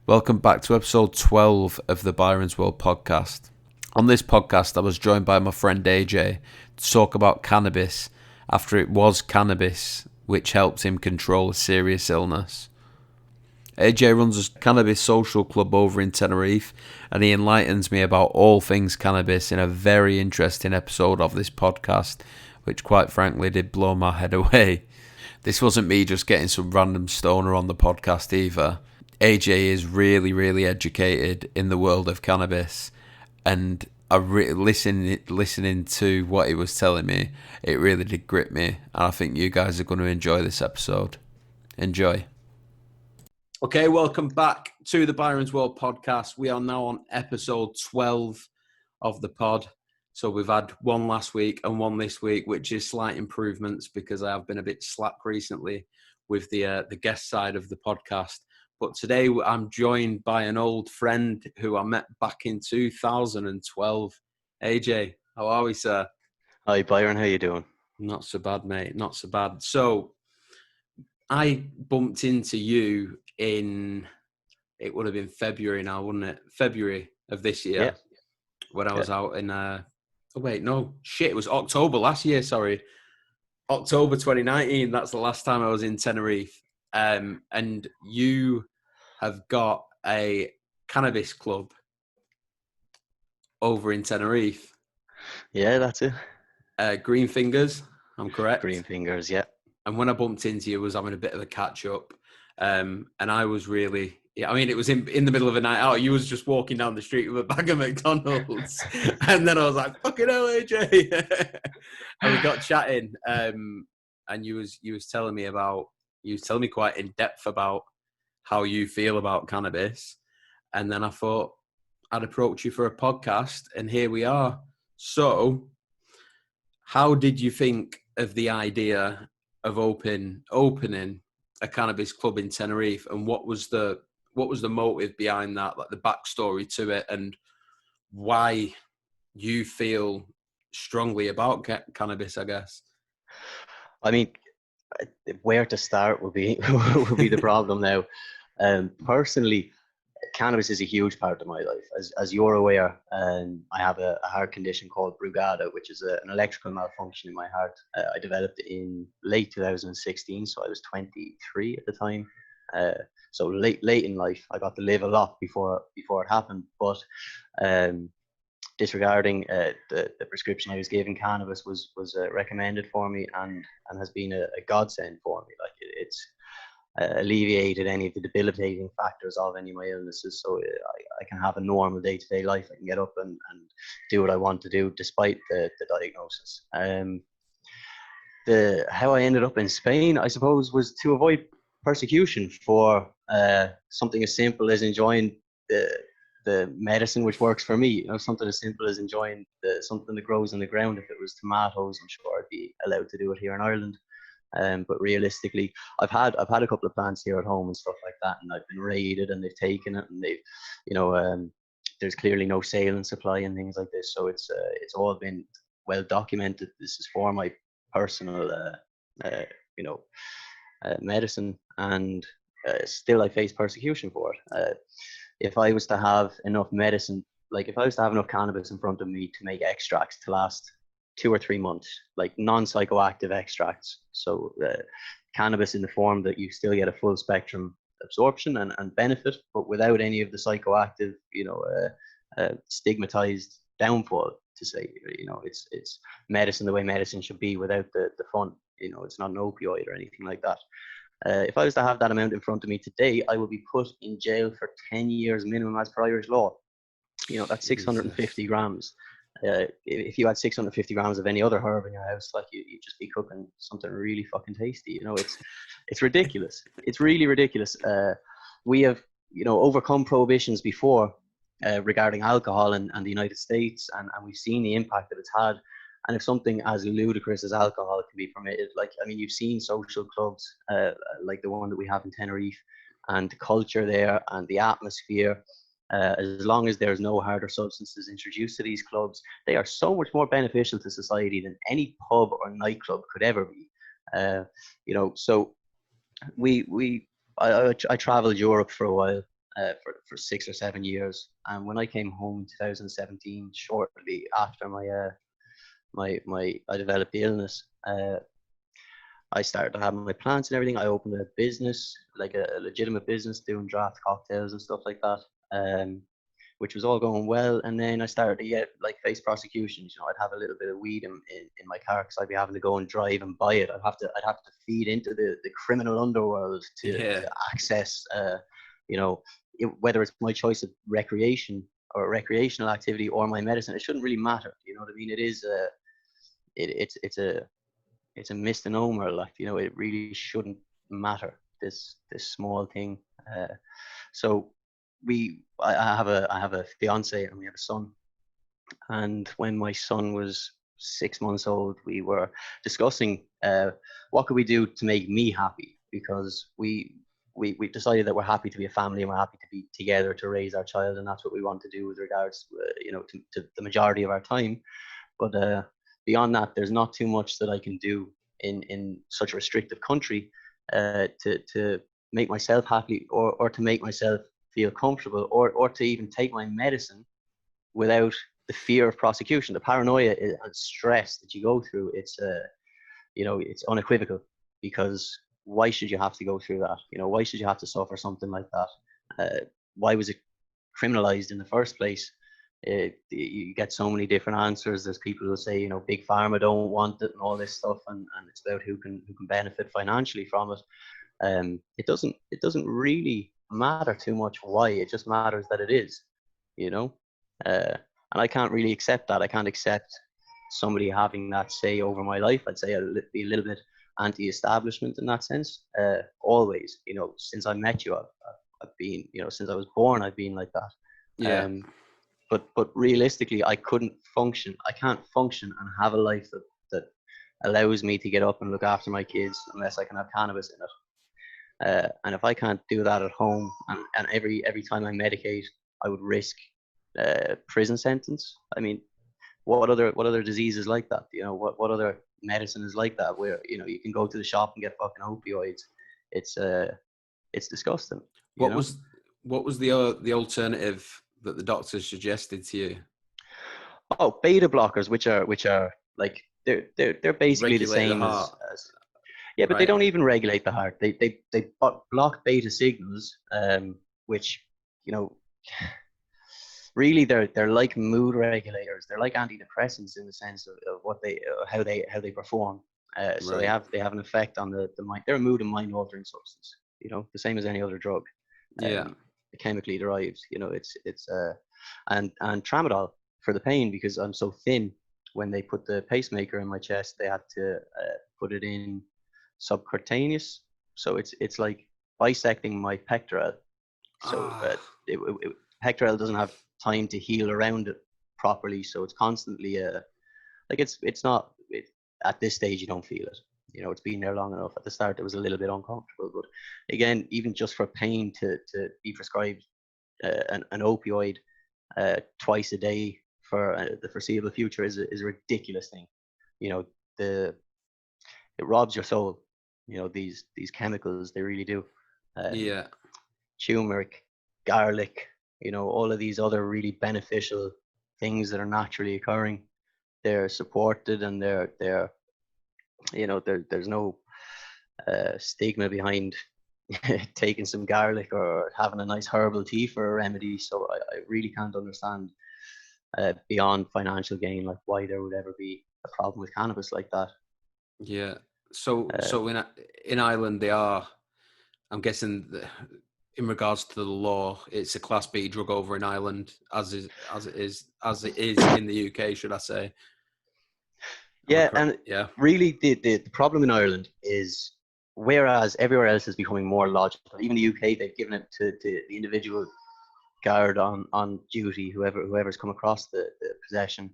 Welcome back to episode 12 of the Byrons World podcast. On this podcast, I was joined by my friend AJ to talk about cannabis after it was cannabis which helped him control a serious illness. AJ runs a cannabis social club over in Tenerife, and he enlightens me about all things cannabis in a very interesting episode of this podcast, which quite frankly did blow my head away. This wasn't me just getting some random stoner on the podcast either. AJ is really educated in the world of cannabis, and listening to what he was telling me, it really did grip me, and I think you guys are going to enjoy this episode. Enjoy. Okay, welcome back to the Byrons World podcast. We are now on episode 12 of the pod. So we've had one last week and one this week, which is slight improvements because I have been a bit slack recently with the guest side of the podcast. But today I'm joined by an old friend who I met back in 2012. AJ, how are we, sir? Hi, Byron. How you doing? Not so bad, mate. Not so bad. So I bumped into you it would have been February now, wouldn't it? February of this year. Yeah. When I was out in, it was October last year, sorry. October 2019, that's the last time I was in Tenerife. And you have got a cannabis club over in Tenerife. Yeah, that's it. Greenfingers, I'm correct? Greenfingers, yeah. And when I bumped into you, I was having a bit of a catch-up. And I was really... Yeah, I mean, it was in the middle of a night out. You was just walking down the street with a bag of McDonald's. And then I was like, fucking hell, AJ. And we got chatting. And you was telling me quite in depth about how you feel about cannabis. And then I thought I'd approach you for a podcast, and here we are. So how did you think of the idea of opening a cannabis club in Tenerife, and what was the motive behind that, like the backstory to it, and why you feel strongly about cannabis, I guess? I mean, where to start would be the problem now. Personally, cannabis is a huge part of my life. As you're aware, I have a heart condition called brugada, which is an electrical malfunction in my heart. I developed it in late 2016, so I was 23 at the time. So late in life, I got to live a lot before it happened. But disregarding the prescription I was given, cannabis was recommended for me and has been a godsend for me. Like it's alleviated any of the debilitating factors of any of my illnesses, so I can have a normal day-to-day life. I can get up and do what I want to do despite the diagnosis. How I ended up in Spain, I suppose, was to avoid persecution for something as simple as enjoying the medicine which works for me. You know, something as simple as enjoying something that grows in the ground. If it was tomatoes, I'm sure I'd be allowed to do it here in Ireland. But realistically, I've had a couple of plants here at home and stuff like that, and I've been raided and they've taken it, and they've, there's clearly no sale and supply and things like this. So it's all been well documented. This is for my personal, medicine, and still I face persecution for it. If I was to have enough medicine, like if I was to have enough cannabis in front of me to make extracts to last 2 or 3 months, like non-psychoactive extracts. So cannabis in the form that you still get a full spectrum absorption and benefit, but without any of the psychoactive, stigmatized downfall, to say, it's medicine the way medicine should be, without the fun. It's not an opioid or anything like that. If I was to have that amount in front of me today, I would be put in jail for 10 years minimum as per Irish law. That's 650 grams. If you had 650 grams of any other herb in your house, like you'd just be cooking something really fucking tasty. It's ridiculous. It's really ridiculous. We have, overcome prohibitions before regarding alcohol in the United States, and we've seen the impact that it's had. And if something as ludicrous as alcohol can be permitted, you've seen social clubs like the one that we have in Tenerife, and the culture there and the atmosphere. As long as there's no harder substances introduced to these clubs, they are so much more beneficial to society than any pub or nightclub could ever be. So I traveled Europe for a while, for 6 or 7 years. And when I came home in 2017, shortly after I developed the illness, I started to have my plants and everything. I opened a business, like a legitimate business, doing draft cocktails and stuff like that, which was all going well. And then I started to get like face prosecutions. I'd have a little bit of weed in my car because I'd be having to go and drive and buy it. I'd have to feed into the criminal underworld to access, whether it's my choice of recreation or recreational activity or my medicine. It shouldn't really matter. You know what I mean? It is it's a misnomer. Like, it really shouldn't matter, this small thing. So I have a fiance and we have a son. And when my son was 6 months old, we were discussing what could we do to make me happy, because we decided that we're happy to be a family and we're happy to be together to raise our child, and that's what we want to do with regards, to the majority of our time. But beyond that, there's not too much that I can do in such a restrictive country to make myself happy, or to make myself feel comfortable, or to even take my medicine without the fear of prosecution. The paranoia and stress that you go through, it's unequivocal, because why should you have to go through that? Why should you have to suffer something like that? Why was it criminalized in the first place? You get so many different answers. There's people who say, big pharma don't want it and all this stuff, and it's about who can benefit financially from it. It doesn't really matter too much why. It just matters that it is, and I can't really accept that. I can't accept somebody having that say over my life. I'd say I'd be a little bit anti-establishment in that sense. Always, since I met you, I've been, since I was born, I've been like that. Yeah. But realistically, I couldn't function. I can't function and have a life that allows me to get up and look after my kids unless I can have cannabis in it. And if I can't do that at home, and every time I medicate, I would risk prison sentence. I mean, what other diseases like that? What other medicine is like that, where you can go to the shop and get fucking opioids? It's disgusting. What was the alternative that the doctors suggested to you? Oh, beta blockers, which are like they're basically the Regulate the same heart. as yeah, but they Right. don't even regulate the heart. They block beta signals, which you know really they're like mood regulators. They're like antidepressants in the sense of what they how they perform. So Right. they have an effect on the mind. They're a mood and mind altering substance. The same as any other drug. Yeah. Chemically derived. It's and tramadol for the pain, because I'm so thin. When they put the pacemaker in my chest, they had to put it in subcutaneous. So it's like bisecting my pectoral. So pectoral doesn't have time to heal around it properly. So it's constantly like it's not at this stage you don't feel it. It's been there long enough. At the start, it was a little bit uncomfortable, but again, even just for pain to be prescribed an opioid twice a day for the foreseeable future is a ridiculous thing. It robs your soul. These chemicals, they really do. Yeah. Turmeric, garlic, all of these other really beneficial things that are naturally occurring. They're supported, and there's no stigma behind taking some garlic or having a nice herbal tea for a remedy. So I really can't understand beyond financial gain, like why there would ever be a problem with cannabis like that. Yeah. So in Ireland they are, I'm guessing, in regards to the law, it's a Class B drug over in Ireland, as it is in the UK, should I say? Yeah, and yeah. really the problem in Ireland is, whereas everywhere else is becoming more logical, even the UK, they've given it to the individual guard on duty, whoever's come across the possession,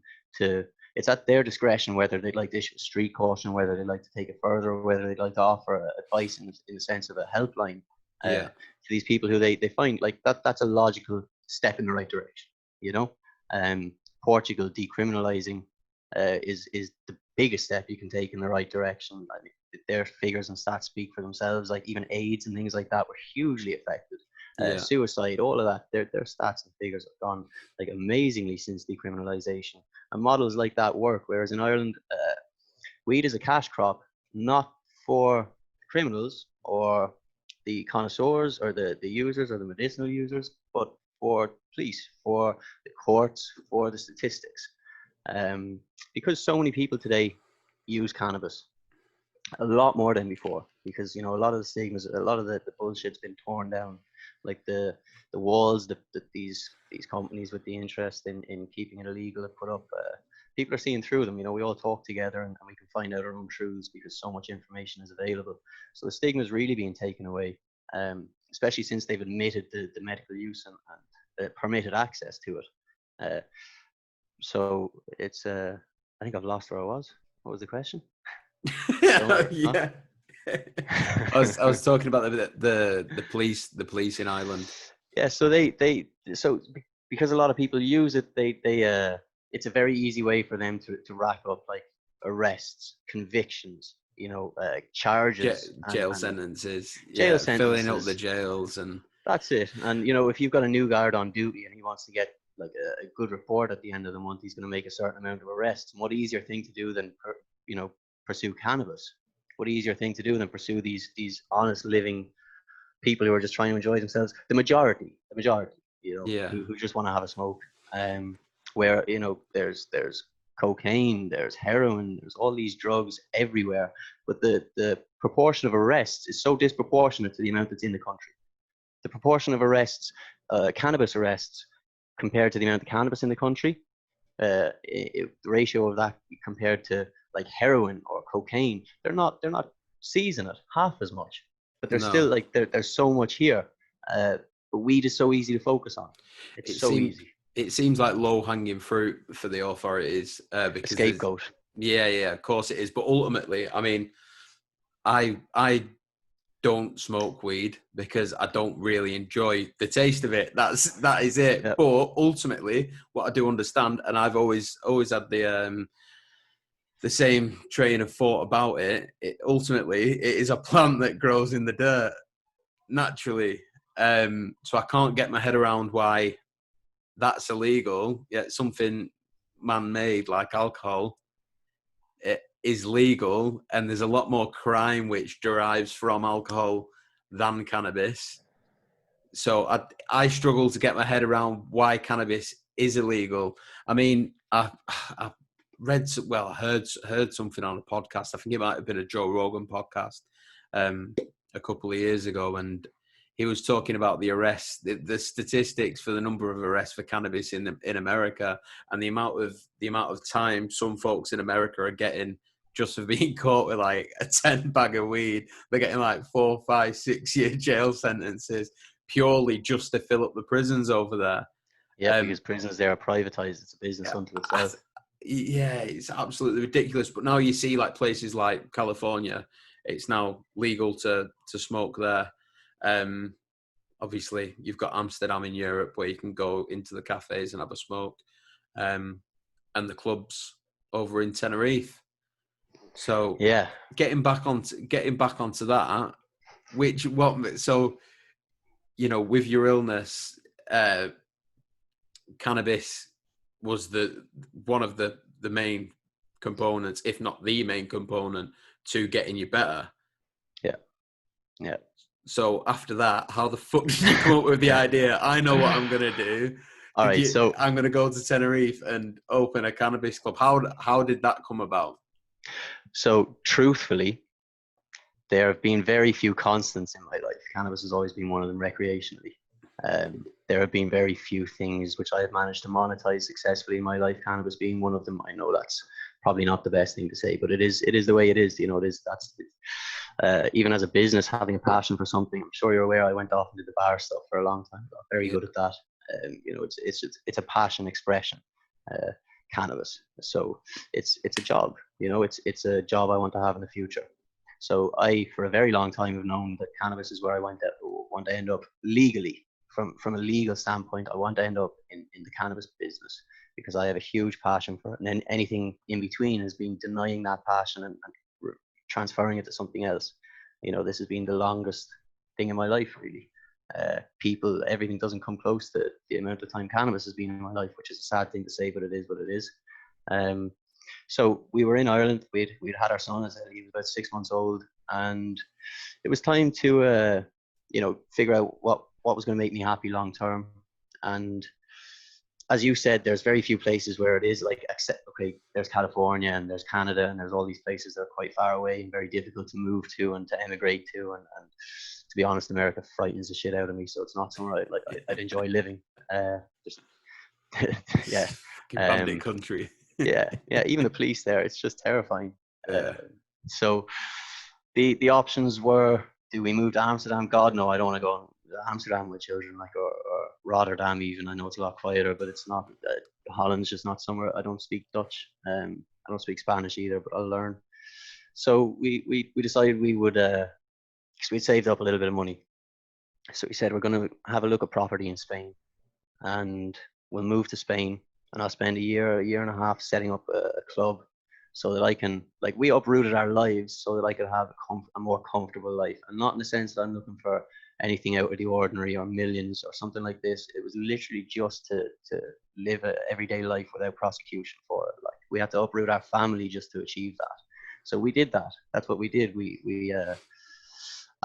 it's at their discretion whether they'd like to issue a street caution, whether they'd like to take it further, or whether they'd like to offer advice in the sense of a helpline to these people who they find like that's a logical step in the right direction. Portugal decriminalizing is the biggest step you can take in the right direction. Their figures and stats speak for themselves. Like even AIDS and things like that were hugely affected Yeah. suicide, all of that. Their stats and figures have gone like amazingly since decriminalization. And models like that work. Whereas in Ireland, weed is a cash crop, not for criminals or the connoisseurs or the users or the medicinal users, but for police, for the courts, for the statistics. Because so many people today use cannabis a lot more than before, because a lot of the stigmas, a lot of the bullshit's been torn down, like the walls that these companies with the interest in keeping it illegal have put up. People are seeing through them. We all talk together, and we can find out our own truths because so much information is available. So the stigma is really being taken away, especially since they've admitted the medical use and the permitted access to it. So it's I think I've lost where I was. What was the question? Yeah. I was talking about the police in Ireland. Yeah, so so because a lot of people use it, they it's a very easy way for them to rack up like arrests, convictions, charges, Jail and sentences. jail Filling up the sentences. jails, and That's it. And if you've got a new guard on duty and he wants to get like a good report at the end of the month, he's going to make a certain amount of arrests. And what easier thing to do than pursue cannabis? What easier thing to do than pursue these honest living people who are just trying to enjoy themselves? The majority, yeah, who just want to have a smoke. Where there's cocaine, there's heroin, there's all these drugs everywhere, but the proportion of arrests is so disproportionate to the amount that's in the country. The proportion of arrests, cannabis arrests, compared to the amount of cannabis in the country, the ratio of that compared to like heroin or cocaine, they're not seizing it half as much, but there's still no. like there's so much here. But weed is so easy to focus on. It's so easy. It seems like low hanging fruit for the authorities A because there's scapegoat. yeah, of course it is. But ultimately, I mean, I don't smoke weed because I don't really enjoy the taste of it. That is it. Yeah. But ultimately, what I do understand, and I've always had the same train of thought about it. Ultimately, it is a plant that grows in the dirt naturally. So I can't get my head around why that's illegal, yet something man-made like alcohol it is legal, and there's a lot more crime which derives from alcohol than cannabis. So I struggle to get my head around why cannabis is illegal. I mean, I heard something on a podcast. I think it might have been a Joe Rogan podcast a couple of years ago, and he was talking about the arrests, the statistics for the number of arrests for cannabis in America, and the amount of time some folks in America are getting just for being caught with like a 10 bag of weed. They're getting like 4, 5, 6 year jail sentences purely just to fill up the prisons over there. Yeah, because prisons there are privatized. It's a business unto itself. Yeah, it's absolutely ridiculous. But now you see like places like California, it's now legal to smoke there. Obviously, you've got Amsterdam in Europe where you can go into the cafes and have a smoke, and the clubs over in Tenerife. So Yeah. getting back onto that, with your illness, cannabis was one of the main components, if not the main component, to getting you better. Yeah. So after that, how the fuck did you come up with the idea? I know what I'm gonna do. All right, so I'm gonna go to Tenerife and open a cannabis club. How did that come about? So truthfully, there have been very few constants in my life. Cannabis has always been one of them recreationally. There have been very few things which I have managed to monetize successfully in my life. Cannabis being one of them. I know that's probably not the best thing to say, but it is the way it is. It is. Even as a business, having a passion for something. I'm sure you're aware. I went off and did the bar stuff for a long time. Got very good at that. It's a passion expression. Cannabis. So it's a job. It's a job I want to have in the future. So I, for a very long time, have known that cannabis is where I want to end up legally. From a legal standpoint, I want to end up in the cannabis business because I have a huge passion for it. And then anything in between has been denying that passion and transferring it to something else. This has been the longest thing in my life, really. people, everything doesn't come close to the amount of time cannabis has been in my life, which is a sad thing to say, but it is what it is. So we were in Ireland. We'd had our son, as he was about 6 months old, and it was time to figure out what was going to make me happy long term. And as you said, there's very few places where it is like, except, okay, there's California and there's Canada and there's all these places that are quite far away and very difficult to move to and to emigrate to. And to be honest, America frightens the shit out of me, so it's not somewhere I'd enjoy living. Just yeah, Fucking bandit country. yeah. Even the police there, it's just terrifying. Yeah. So the options were: do we move to Amsterdam? God, no, I don't want to go to Amsterdam with children, like, or Rotterdam even. I know it's a lot quieter, but it's not. Holland's just not somewhere. I don't speak Dutch. I don't speak Spanish either, but I'll learn. So we decided we would, because we'd saved up a little bit of money. So we said we're going to have a look at property in Spain, and we'll move to Spain, and I'll spend a year and a half setting up a club, so that I can, like, we uprooted our lives so that I could have a more comfortable life, and not in the sense that I'm looking for anything out of the ordinary or millions or something like this. It was literally just to live an everyday life without prosecution for it. Like, we had to uproot our family just to achieve that. So we did that. That's what we did. We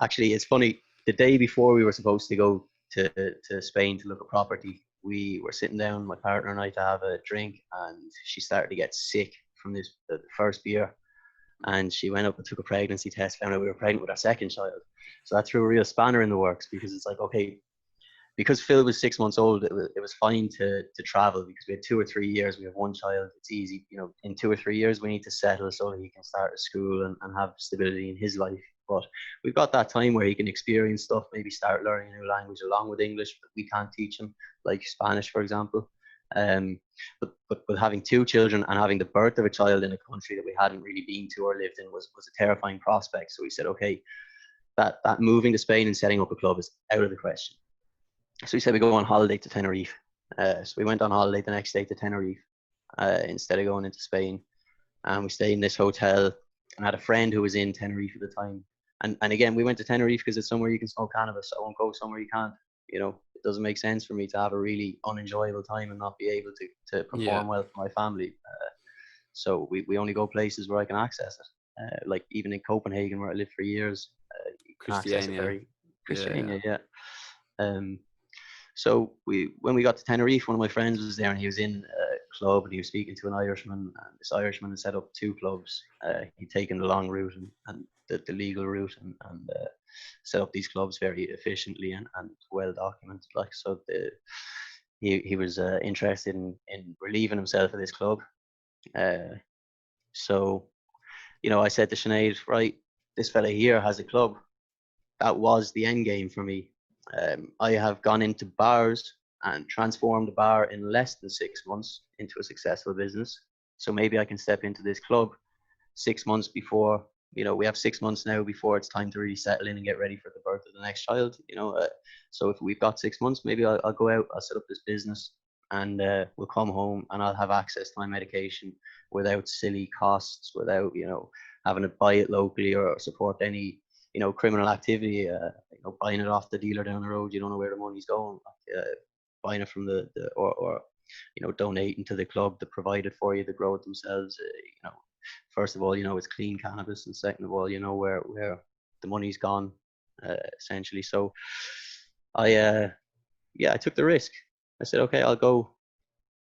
actually, it's funny. The day before we were supposed to go to Spain to look at property, we were sitting down, my partner and I, to have a drink, and she started to get sick from the first beer, and she went up and took a pregnancy test, found out we were pregnant with our second child. So that threw a real spanner in the works, because it's like, okay, because Phil was 6 months old, it was fine to travel, because we had 2 or 3 years. We have one child. It's easy, in 2 or 3 years, we need to settle so that he can start at school and have stability in his life. But we've got that time where he can experience stuff, maybe start learning a new language along with English, but we can't teach him, like Spanish, for example. But having two children and having the birth of a child in a country that we hadn't really been to or lived in was a terrifying prospect. So we said, okay, that moving to Spain and setting up a club is out of the question. So we said we go on holiday to Tenerife. So we went on holiday the next day to Tenerife, instead of going into Spain. And we stayed in this hotel, and had a friend who was in Tenerife at the time. And again, we went to Tenerife because it's somewhere you can smoke cannabis. I won't go somewhere you can't. It doesn't make sense for me to have a really unenjoyable time and not be able to perform well for my family. So we only go places where I can access it. Like even in Copenhagen, where I lived for years, you can access it very. Christiania, yeah. So when we got to Tenerife, one of my friends was there, and he was in a club, and he was speaking to an Irishman, and this Irishman had set up two clubs. He'd taken the long route and the legal route, and set up these clubs very efficiently and well documented. Like, so he was interested in relieving himself of this club. So I said to Sinead, right, this fella here has a club. That was the end game for me. I have gone into bars and transformed a bar in less than 6 months into a successful business. So maybe I can step into this club 6 months before, we have 6 months now before it's time to really settle in and get ready for the birth of the next child. So if we've got 6 months, maybe I'll go out, I'll set up this business, and we'll come home, and I'll have access to my medication without silly costs, without, having to buy it locally or support any criminal activity, buying it off the dealer down the road. You don't know where the money's going. Buying it from or donating to the club to provide it for you, to grow it themselves. First of all, it's clean cannabis, and second of all, where the money's gone, essentially. So I took the risk. I said, okay, I'll go.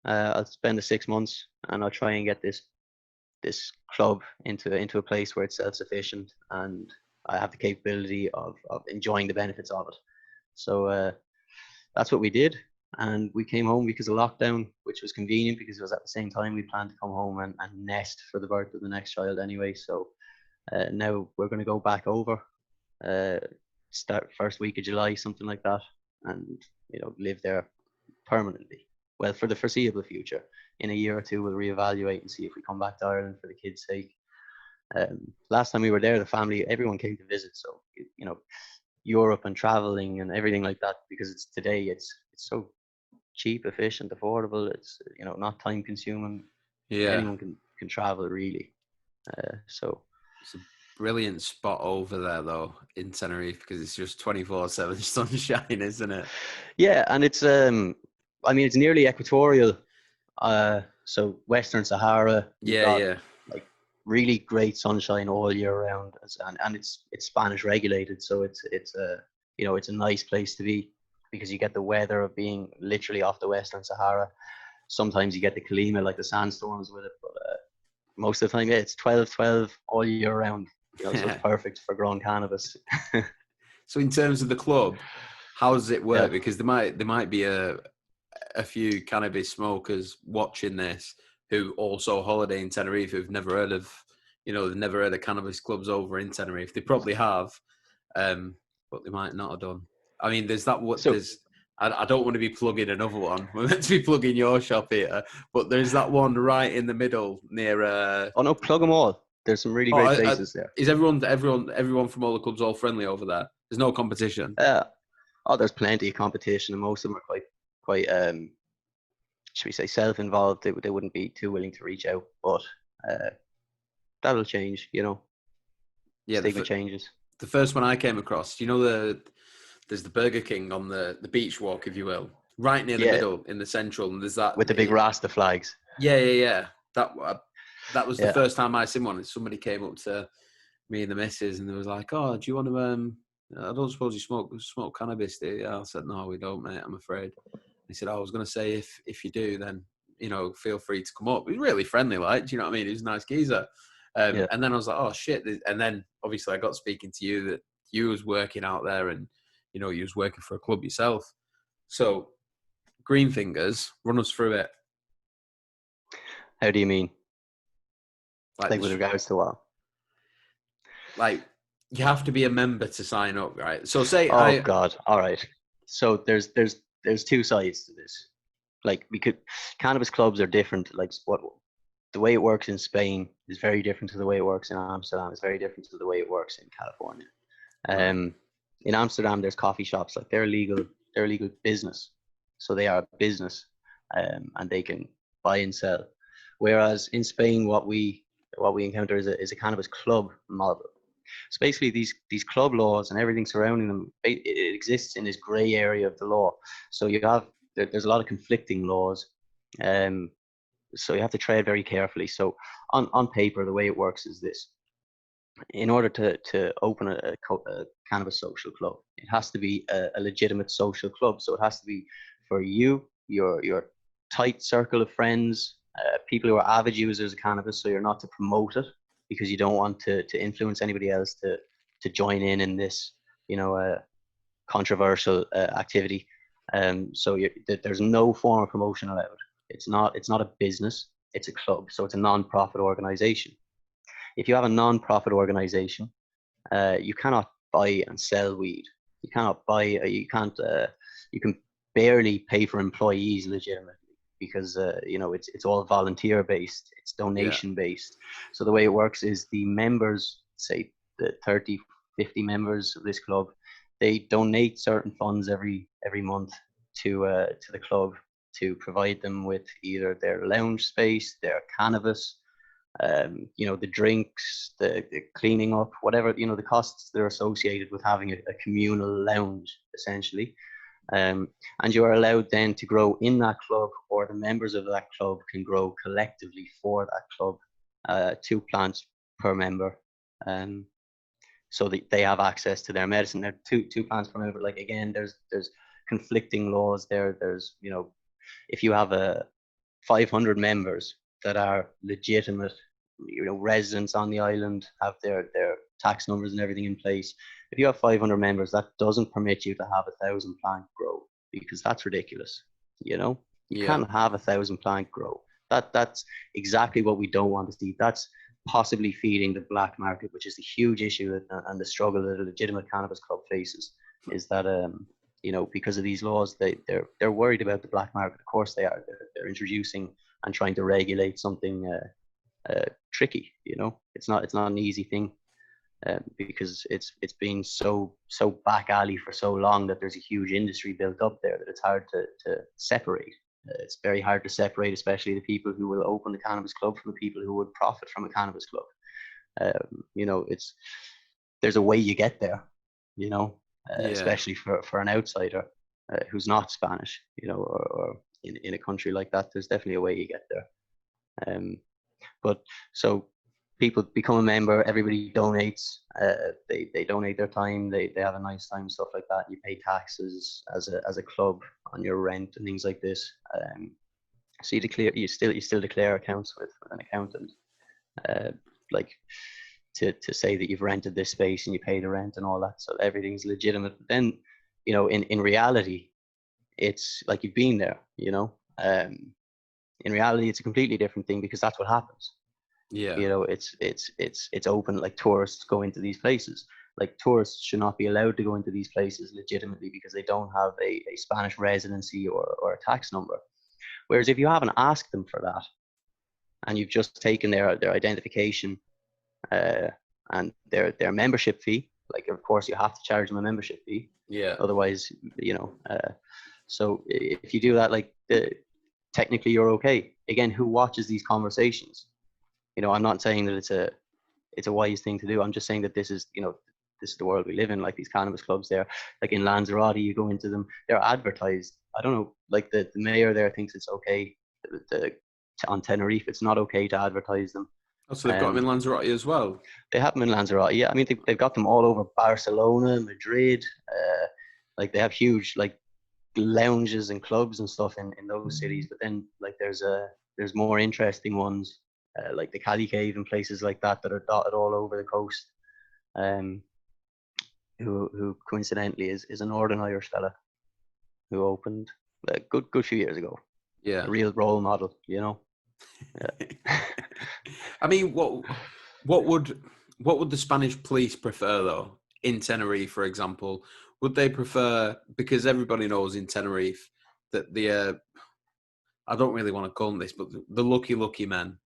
I'll spend the 6 months, and I'll try and get this club into a place where it's self-sufficient, and I have the capability of enjoying the benefits of it. So that's what we did. And we came home because of lockdown, which was convenient because it was at the same time we planned to come home and nest for the birth of the next child anyway. So now we're going to go back over, start first week of July, something like that, and live there permanently. Well, for the foreseeable future. In a year or two, we'll reevaluate and see if we come back to Ireland for the kids' sake. Last time we were there, the family, everyone came to visit. So Europe and traveling and everything like that, because it's so cheap, efficient, affordable. It's not time consuming. Yeah, anyone can travel really. So it's a brilliant spot over there though in Tenerife because it's just 24/7 sunshine, isn't it? Yeah, and it's I mean, it's nearly equatorial. So Western Sahara, you've Yeah, got yeah. like really great sunshine all year round, and it's Spanish regulated, so it's a it's a nice place to be because you get the weather of being literally off the Western Sahara. Sometimes you get the Kalima, like the sandstorms with it, but most of the time, yeah, it's 12-12 all year round. So it's perfect for growing cannabis. So in terms of the club, how does it Yeah. work? Because there might be a few cannabis smokers watching this who also holiday in Tenerife who've never heard of, they've never heard of cannabis clubs over in Tenerife. They probably have, but they might not have done. I mean, there's that. What So, there's. I don't want to be plugging another one. We're meant to be plugging your shop here, but there's that one right in the middle near. oh no, plug them all. There's some really great places there. Is everyone from all the clubs all friendly over there? There's no competition. Oh, there's plenty of competition, and most of them are quite should we say, self-involved. They wouldn't be too willing to reach out, but uh, that'll change. Yeah, Stigma changes. the first one I came across, there's the Burger King on the beach walk, if you will, right near the Yeah, middle in the central, and there's that. with the big Rasta flags. Yeah. That was the Yeah, first time I seen one. And somebody came up to me and the missus, and they was like, "Oh, do you want to? I don't suppose you smoke cannabis, do you?" I said, "No, we don't, mate. I'm afraid." He said, "I was going to say if you do, then feel free to come up." He was really friendly, like, do you know what I mean? He was a nice geezer. yeah. And then I was like, "Oh shit!" And then obviously I got speaking to you that you was working out there, and you was working for a club yourself. So Greenfingers, run us through it. How do you mean? Like Like with this, regards to what? like you have to be a member to sign up, right? So say Oh I God. All right. So there's two sides to this. Like we could, cannabis clubs are different. Like what the way it works in Spain is very different to the way it works in Amsterdam. It's very different to the way it works in California. right, In Amsterdam, there's coffee shops. Like they're legal. They're a legal business, so they are a business, and they can buy and sell. Whereas in Spain, what we encounter is a cannabis club model. So basically, these club laws and everything surrounding them, it exists in this grey area of the law. So there's a lot of conflicting laws, um, so you have to tread very carefully. So on paper, the way it works is this: in order to open a cannabis social club, it has to be a legitimate social club. So it has to be for you, your tight circle of friends, people who are avid users of cannabis. So you're not to promote it because you don't want to influence anybody else to join in this, controversial activity. So there's no form of promotion allowed. It's not a business. It's a club. So it's a non-profit organization. If you have a non-profit organization, you cannot buy and sell weed. You cannot buy. You can't. You can barely pay for employees legitimately because it's all volunteer based. It's yeah, donation based. So the way it works is the members, say the 30, 50 members of this club, they donate certain funds every month to the club to provide them with either their lounge space, their cannabis, the drinks, the cleaning up, whatever, the costs that are associated with having a communal lounge, essentially. And you are allowed then to grow in that club, or the members of that club can grow collectively for that club, 2 plants per member. So they have access to their medicine. There are two plants per member. Like again, there's conflicting laws there. There's if you have 500 members that are legitimate, residents on the island, have their tax numbers and everything in place. If you have 500 members, that doesn't permit you to have 1,000 plant grow because that's ridiculous. You yeah, can't have 1,000 plant grow. That's exactly what we don't want to see. That's possibly feeding the black market, which is a huge issue and the struggle that a legitimate cannabis club faces. Is that because of these laws, they're worried about the black market. Of course, they are. They're introducing and trying to regulate something tricky. It's not an easy thing because it's been so back alley for so long that there's a huge industry built up there that it's hard to separate. It's very hard to separate, especially the people who will open the cannabis club from the people who would profit from a cannabis club. You know, there's a way you get there, you know, Yeah. especially for an outsider who's not Spanish, you know, or in a country like that. There's definitely a way you get there. But so people become a member, everybody donates, they donate their time, they have a nice time, stuff like that. You pay taxes as a club on your rent and things like this. So you still declare accounts with an accountant, uh, like to say that you've rented this space and you pay the rent and all that, so everything's legitimate. But then, you know, in reality, it's like you've been there, you know. In reality, it's a completely different thing, because that's what happens. Yeah. You know, it's open. Like, tourists go into these places. Like, tourists should not be allowed to go into these places legitimately because they don't have a Spanish residency or a tax number. Whereas if you haven't asked them for that, and you've just taken their identification, uh, and their membership fee, like, of course you have to charge them a membership fee, Yeah. otherwise, you know. So if you do that, like, technically you're okay. Again, who watches these conversations? You know, I'm not saying that it's a wise thing to do. I'm just saying that this is, you know, this is the world we live in. Like, these cannabis clubs there, like in Lanzarote, you go into them, they're advertised. I don't know, like, the mayor there thinks it's okay. On Tenerife, it's not okay to advertise them. Oh, so they've got them in Lanzarote as well. They have them in Lanzarote. Yeah, I mean, they've got them all over Barcelona, Madrid. Like, they have huge, like, lounges and clubs and stuff in those cities. But then, like, there's more interesting ones, like the Cali Cave and places like that are dotted all over the coast. Um, who coincidentally is a Northern Irish fella who opened a good few years ago. Yeah. A real role model, you know. Yeah. I mean, what would the Spanish police prefer though in Tenerife, for example? Would they prefer, because everybody knows in Tenerife that the I don't really want to call them this, but the lucky men,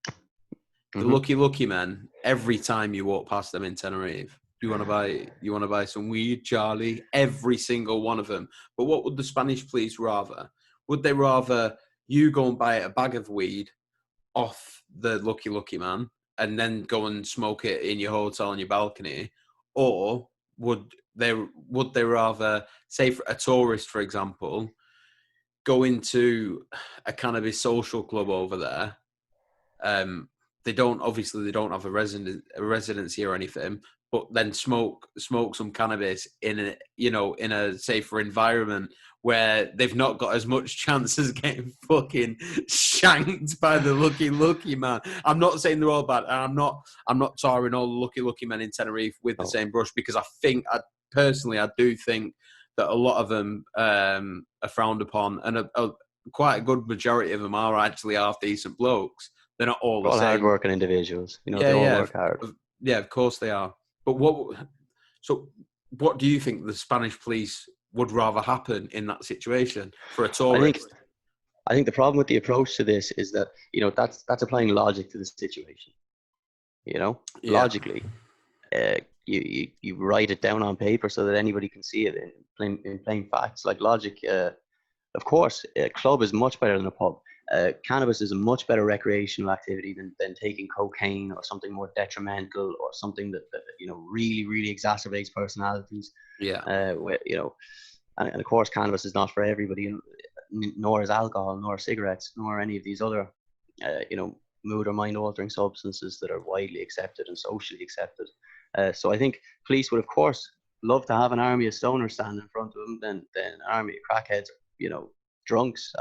the Mm-hmm. lucky men. Every time you walk past them in Tenerife, you want to buy some weed, Charlie? Every single one of them. But what would the Spanish police rather? Would they rather you go and buy a bag of weed off the lucky man and then go and smoke it in your hotel on your balcony, or would they rather, say, for a tourist, for example, go into a cannabis social club over there? They don't have a residency or anything, but then smoke some cannabis in a safer environment where they've not got as much chance as getting fucking shanked by the lucky man. I'm not saying they're all bad. I'm not tarring all the lucky men in Tenerife with the Oh, same brush, because I do think that a lot of them are frowned upon, and quite a good majority of them are actually half decent blokes. They're not all they're the all same. hardworking individuals. You know, Yeah, they all yeah, work hard. yeah. Of course they are. But what do you think the Spanish police would rather happen in that situation for a I think tourist? I think the problem with the approach to this is that, you know, that's applying logic to the situation. You know, Yeah, logically, you write it down on paper so that anybody can see it in plain facts. Like, logic. Of course, a club is much better than a pub. Cannabis is a much better recreational activity than taking cocaine or something more detrimental, or something that you know, really really exacerbates personalities. yeah, You know, and of course, cannabis is not for everybody, nor is alcohol, nor cigarettes, nor any of these other, you know, mood or mind altering substances that are widely accepted and socially accepted. So I think police would, of course, love to have an army of stoners standing in front of them than an army of crackheads, you know, drunks.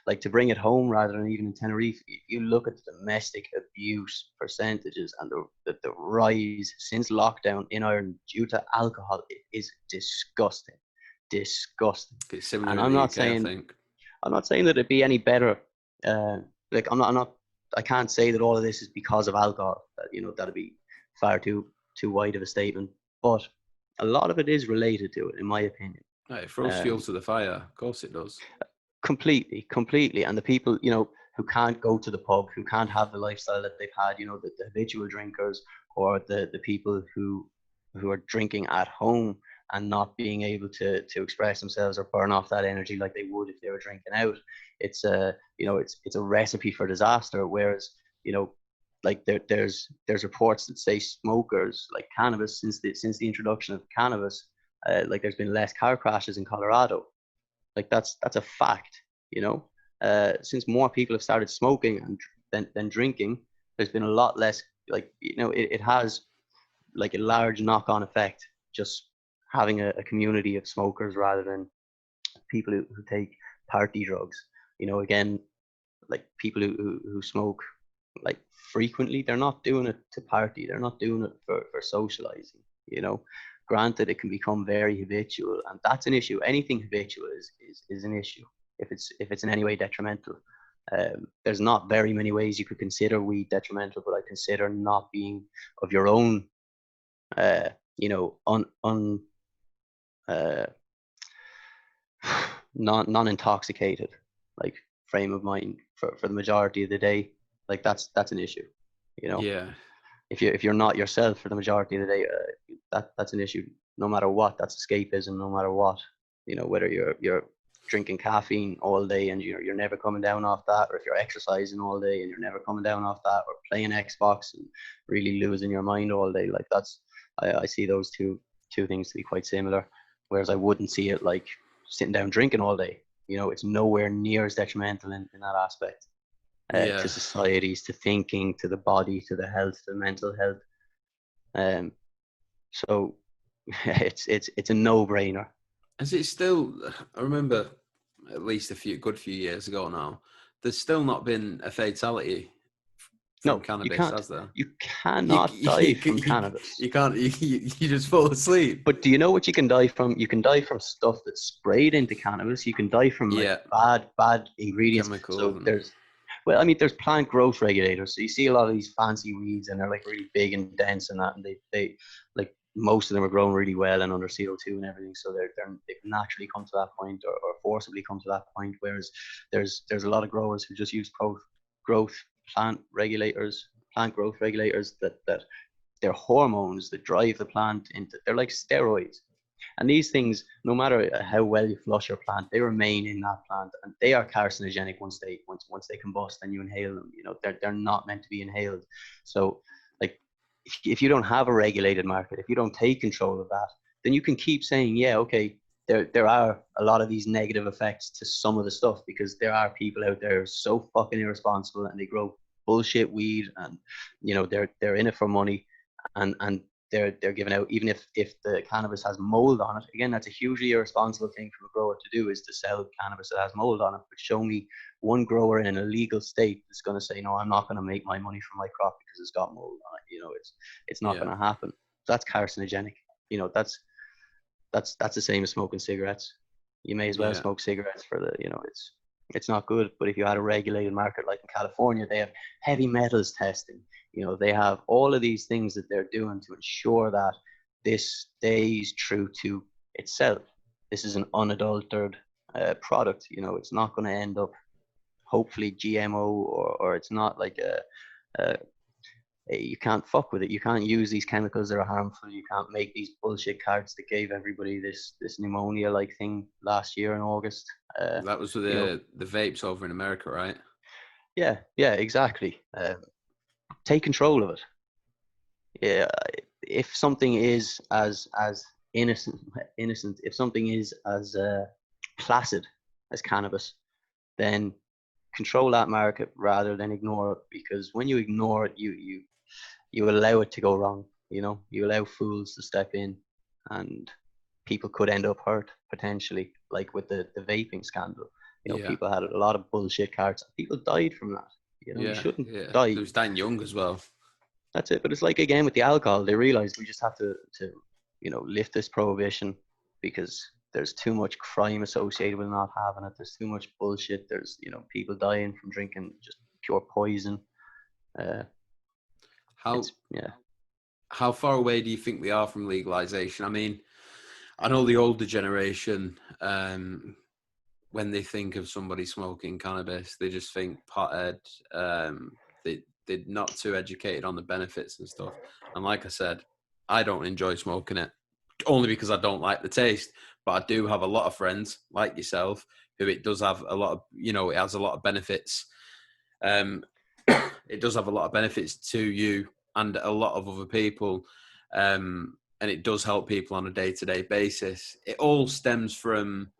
Like, to bring it home rather than even in Tenerife, you look at the domestic abuse percentages and the rise since lockdown in Ireland due to alcohol is disgusting, disgusting. it's similar And in the UK, I think. I'm not saying that it'd be any better. Uh, like, I'm not. I can't say that all of this is because of alcohol. You know, that'd be far too wide of a statement. But a lot of it is related to it, in my opinion. Right, it throws fuel Um, to the fire. Of course it does. completely. And the people, you know, who can't go to the pub, who can't have the lifestyle that they've had, you know, the habitual drinkers, or the people who are drinking at home and not being able to express themselves or burn off that energy like they would if they were drinking out. It's a, you know, it's a recipe for disaster. Whereas, you know, like there's reports that say smokers like cannabis since the introduction of cannabis, like there's been less car crashes in Colorado. Like that's a fact, you know. Since more people have started smoking than drinking, there's been a lot less. Like it has like a large knock-on effect just having a community of smokers rather than people who take party drugs. Again, like people who smoke like frequently, they're not doing it to party. They're not doing it for socializing. Granted, it can become very habitual, and that's an issue. Anything habitual is an issue if it's in any way detrimental. There's not very many ways you could consider weed detrimental, but I consider not being of your own, uh, uh, non intoxicated, like frame of mind for the majority of the day. Like that's an issue. Yeah. If you're not yourself for the majority of the day, that's an issue. No matter what, that's escapism. No matter what, whether you're drinking caffeine all day and you're never coming down off that, or if you're exercising all day and you're never coming down off that, or playing Xbox and really losing your mind all day, like I see those two things to be quite similar. Whereas I wouldn't see it like sitting down drinking all day. It's nowhere near as detrimental in that aspect. Yeah. To societies, to thinking, to the body, to the health, to the mental health. So it's a no-brainer. Is it still? I remember at least a good few years ago now. There's still not been a fatality from No, you cannabis, can't. has there? You cannot die from cannabis. You can't. You just fall asleep. But do you know what you can die from? You can die from stuff that's sprayed into cannabis. You can die from like bad ingredients. Chemicals. So well, I mean, there's plant growth regulators. So you see a lot of these fancy weeds, and they're like really big and dense and that, and they like most of them are grown really well and under CO2 and everything. So they've naturally come to that point, or forcibly come to that point. Whereas there's a lot of growers who just use growth plant growth regulators that they're hormones that drive the plant into. They're like steroids. And these things, no matter how well you flush your plant, they remain in that plant, and they are carcinogenic once they combust and you inhale them. They're not meant to be inhaled. So, like, if you don't have a regulated market, if you don't take control of that, then you can keep saying, yeah, okay, there are a lot of these negative effects to some of the stuff, because there are people out there so fucking irresponsible and they grow bullshit weed, and they're in it for money, and they're giving out, even if the cannabis has mold on it. Again, that's a hugely irresponsible thing from a grower to do, is to sell cannabis that has mold on it. But show me one grower in an illegal state that's going to say, no, I'm not going to make my money from my crop because it's got mold on it. It's not going to happen. That's carcinogenic. That's the same as smoking cigarettes. You may as well smoke cigarettes for the, it's not good. But if you had a regulated market like in California, they have heavy metals testing. They have all of these things that they're doing to ensure that this stays true to itself. This is an unadulterated product. It's not going to end up, hopefully, GMO, or it's not like you can't fuck with it. You can't use these chemicals that are harmful. You can't make these bullshit carts that gave everybody this pneumonia like thing last year in August. That was with the vapes over in America, right? Yeah, exactly. Take control of it. Yeah, if something is as innocent, if something is as placid as cannabis, then control that market rather than ignore it. Because when you ignore it, you allow it to go wrong. You allow fools to step in, and people could end up hurt potentially, like with the vaping scandal. People had a lot of bullshit carts. People died from that. You shouldn't die. There was Dan Young as well. That's it. But it's like, again, with the alcohol, they realized we just have to lift this prohibition, because there's too much crime associated with not having it. There's too much bullshit. There's people dying from drinking just pure poison. How far away do you think we are from legalization? I mean, I know the older generation, when they think of somebody smoking cannabis, they just think pothead. They're not too educated on the benefits and stuff. And like I said, I don't enjoy smoking it, only because I don't like the taste. But I do have a lot of friends like yourself who it does have a lot of, it has a lot of benefits. it does have a lot of benefits to you and a lot of other people, and it does help people on a day-to-day basis. It all stems from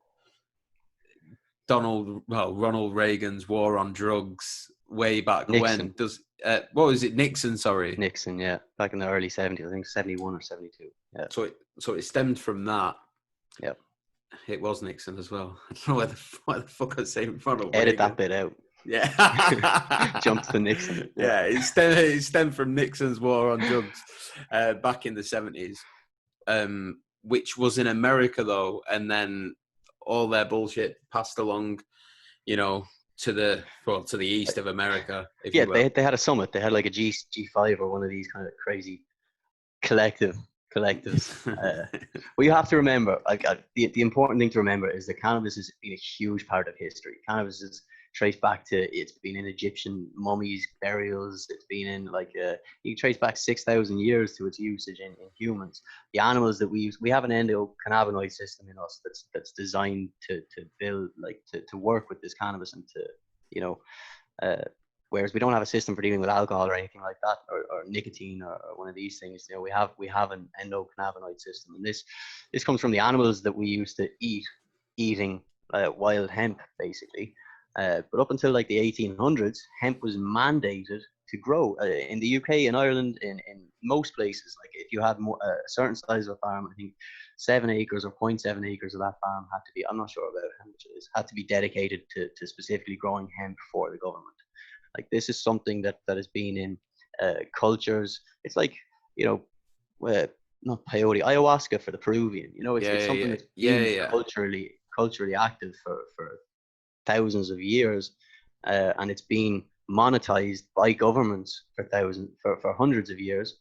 Ronald Reagan's war on drugs way back Nixon. when. What was it? Nixon, sorry. Nixon, yeah, back in the early 70s, I think 71 or 72. Yeah. So it stemmed from that. Yeah. It was Nixon as well. I don't know why the fuck I say Ronald Edit Reagan. that bit out. Yeah. Jump to Nixon. Yeah, it stemmed from Nixon's war on drugs back in the 70s, which was in America though, and then all their bullshit passed along, to the east of America, if Yeah, you will. they had a summit. They had like a G5 or one of these kind of crazy collectives. Well, you have to remember, the important thing to remember is that cannabis has been a huge part of history. Cannabis is traced back to, it's been in Egyptian mummies, burials. It's been in you trace back 6,000 years to its usage in humans. The animals that we use, we have an endocannabinoid system in us that's designed to build, to work with this cannabis and to, whereas we don't have a system for dealing with alcohol or anything like that, or nicotine or one of these things. We have an endocannabinoid system, and this comes from the animals that we used to eating wild hemp, basically. But up until like the 1800s, hemp was mandated to grow in the UK and Ireland, in most places. Like if you had a certain size of a farm, I think 7 acres or 0.7 acres of that farm had to be, I'm not sure about how much it is, had to be dedicated to specifically growing hemp for the government. Like this is something that has been in cultures. It's like, not peyote, ayahuasca for the Peruvian. It's something that's been culturally active for thousands of years, and it's been monetized by governments for hundreds of years.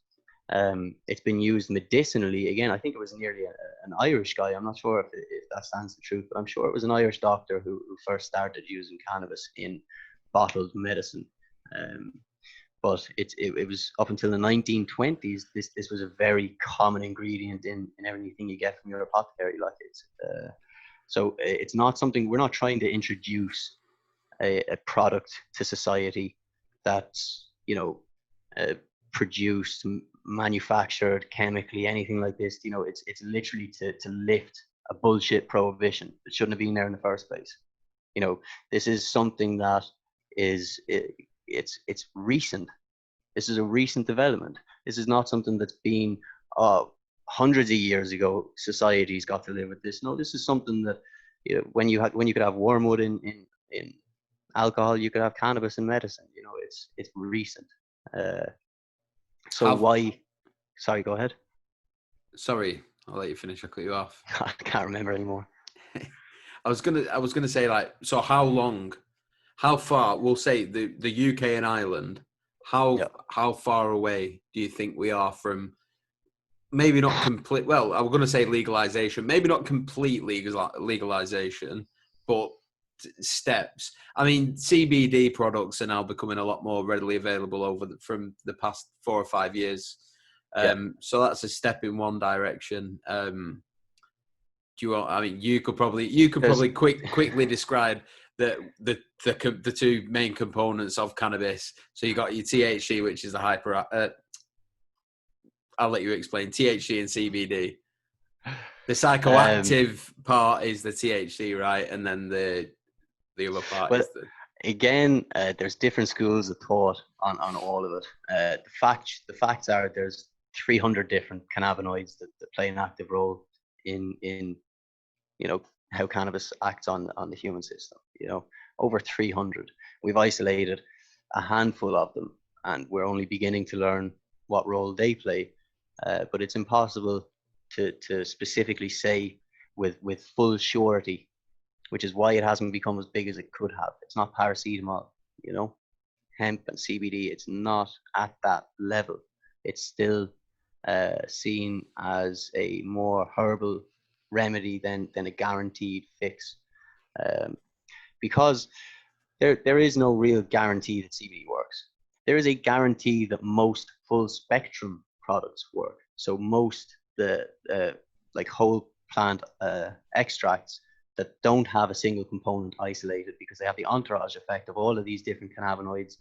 It's been used medicinally. Again, I think it was nearly an Irish guy. I'm not sure if that stands the truth, but I'm sure it was an Irish doctor who first started using cannabis in bottled medicine. But it was up until the 1920s. This was a very common ingredient in everything you get from your apothecary. So it's not something, we're not trying to introduce a product to society that's produced, manufactured chemically, anything like this. It's literally to lift a bullshit prohibition that shouldn't have been there in the first place. This is something that it's recent. This is a recent development. This is not something that's been hundreds of years ago. Societies got to live with this. No, this is something that when you could have wormwood in alcohol, you could have cannabis in medicine. It's recent. Sorry, go ahead. Sorry, I'll let you finish. I cut you off. I can't remember anymore. I was gonna say, like, so how far, we'll say the UK and Ireland, how far away do you think we are from, maybe not complete, well, I was going to say legalization, maybe not complete legalization, but steps. I mean, CBD products are now becoming a lot more readily available from the past 4 or 5 years. So that's a step in one direction. You could probably quickly describe the two main components of cannabis. So you got your THC, which is the I'll let you explain THC and CBD. The psychoactive part is the THC, right? And then the other part is the... Again, there's different schools of thought on all of it. The facts are there's 300 different cannabinoids that play an active role in how cannabis acts on the human system. Over 300. We've isolated a handful of them, and we're only beginning to learn what role they play. But it's impossible to specifically say with full surety, which is why it hasn't become as big as it could have. It's not paracetamol, hemp and CBD. It's not at that level. It's still seen as a more herbal remedy than a guaranteed fix, because there is no real guarantee that CBD works. There is a guarantee that most full spectrum products work. So most like whole plant extracts that don't have a single component isolated, because they have the entourage effect of all of these different cannabinoids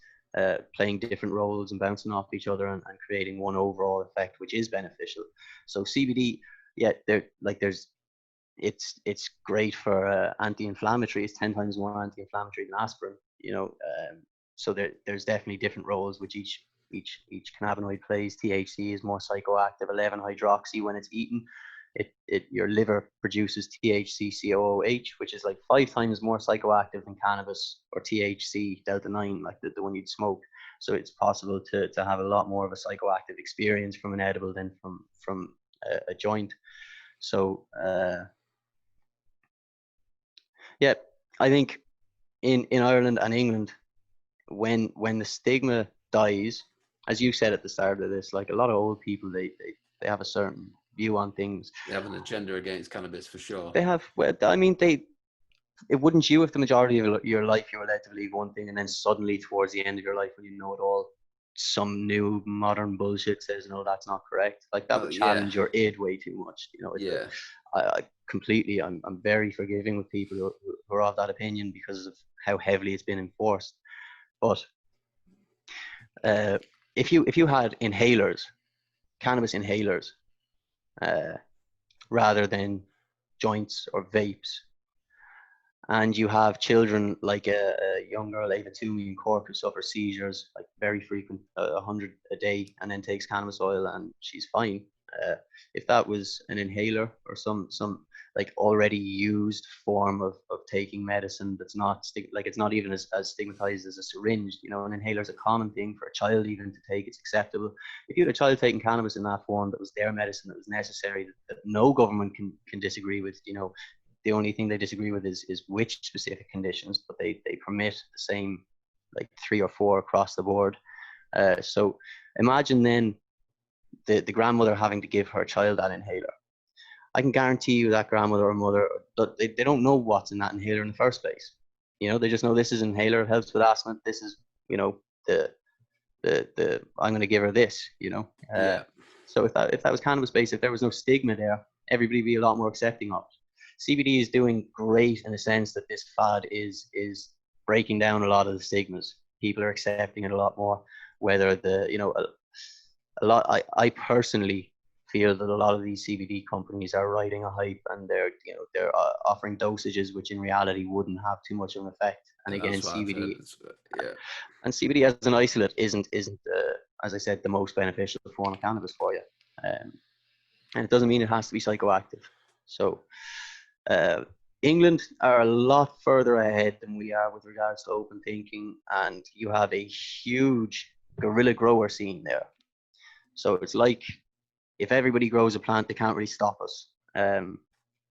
playing different roles and bouncing off each other and creating one overall effect, which is beneficial. So CBD, yeah, it's great for anti-inflammatory. It's 10 times more anti-inflammatory than aspirin. So there's definitely different roles which each cannabinoid plays. THC is more psychoactive, 11-hydroxy when it's eaten. Your liver produces THC-COOH, which is like 5 times more psychoactive than cannabis or THC delta 9, like the one you'd smoke. So it's possible to have a lot more of a psychoactive experience from an edible than from a joint. So yeah, I think in Ireland and England, when the stigma dies, as you said at the start of this, like a lot of old people, they have a certain view on things. They have an agenda against cannabis for sure. They have, well, I mean, it wouldn't you if the majority of your life you were led to believe one thing, and then suddenly towards the end of your life when you know it all, some new modern bullshit says no, that's not correct. Like that would challenge your id way too much. I completely, I'm very forgiving with people who are of that opinion because of how heavily it's been enforced. But if you had inhalers, cannabis inhalers, rather than joints or vapes, and you have children like a young girl, Ava Toomey in Cork, who suffers seizures like very frequent, 100 a day, and then takes cannabis oil and she's fine. If that was an inhaler or some like already used form of taking medicine that's not like it's not even as stigmatized as a syringe, an inhaler is a common thing for a child even to take. It's acceptable. If you had a child taking cannabis in that form, that was their medicine, that was necessary, that no government can disagree with, the only thing they disagree with is which specific conditions, but they permit the same like 3 or 4 across the board. So imagine then the grandmother having to give her child that inhaler. I can guarantee you that grandmother or mother, they don't know what's in that inhaler in the first place. They just know this is inhaler, it helps with asthma. This is, the I'm going to give her this. So if that was cannabis based, if there was no stigma there, everybody would be a lot more accepting of it. CBD is doing great in the sense that this fad is breaking down a lot of the stigmas. People are accepting it a lot more. Whether a lot, I personally feel that a lot of these CBD companies are riding a hype, and they're offering dosages which in reality wouldn't have too much of an effect. And again, CBD, and CBD as an isolate isn't as I said, the most beneficial form of cannabis for you, and it doesn't mean it has to be psychoactive. So England are a lot further ahead than we are with regards to open thinking, and you have a huge guerrilla grower scene there. So it's like if everybody grows a plant, they can't really stop us. And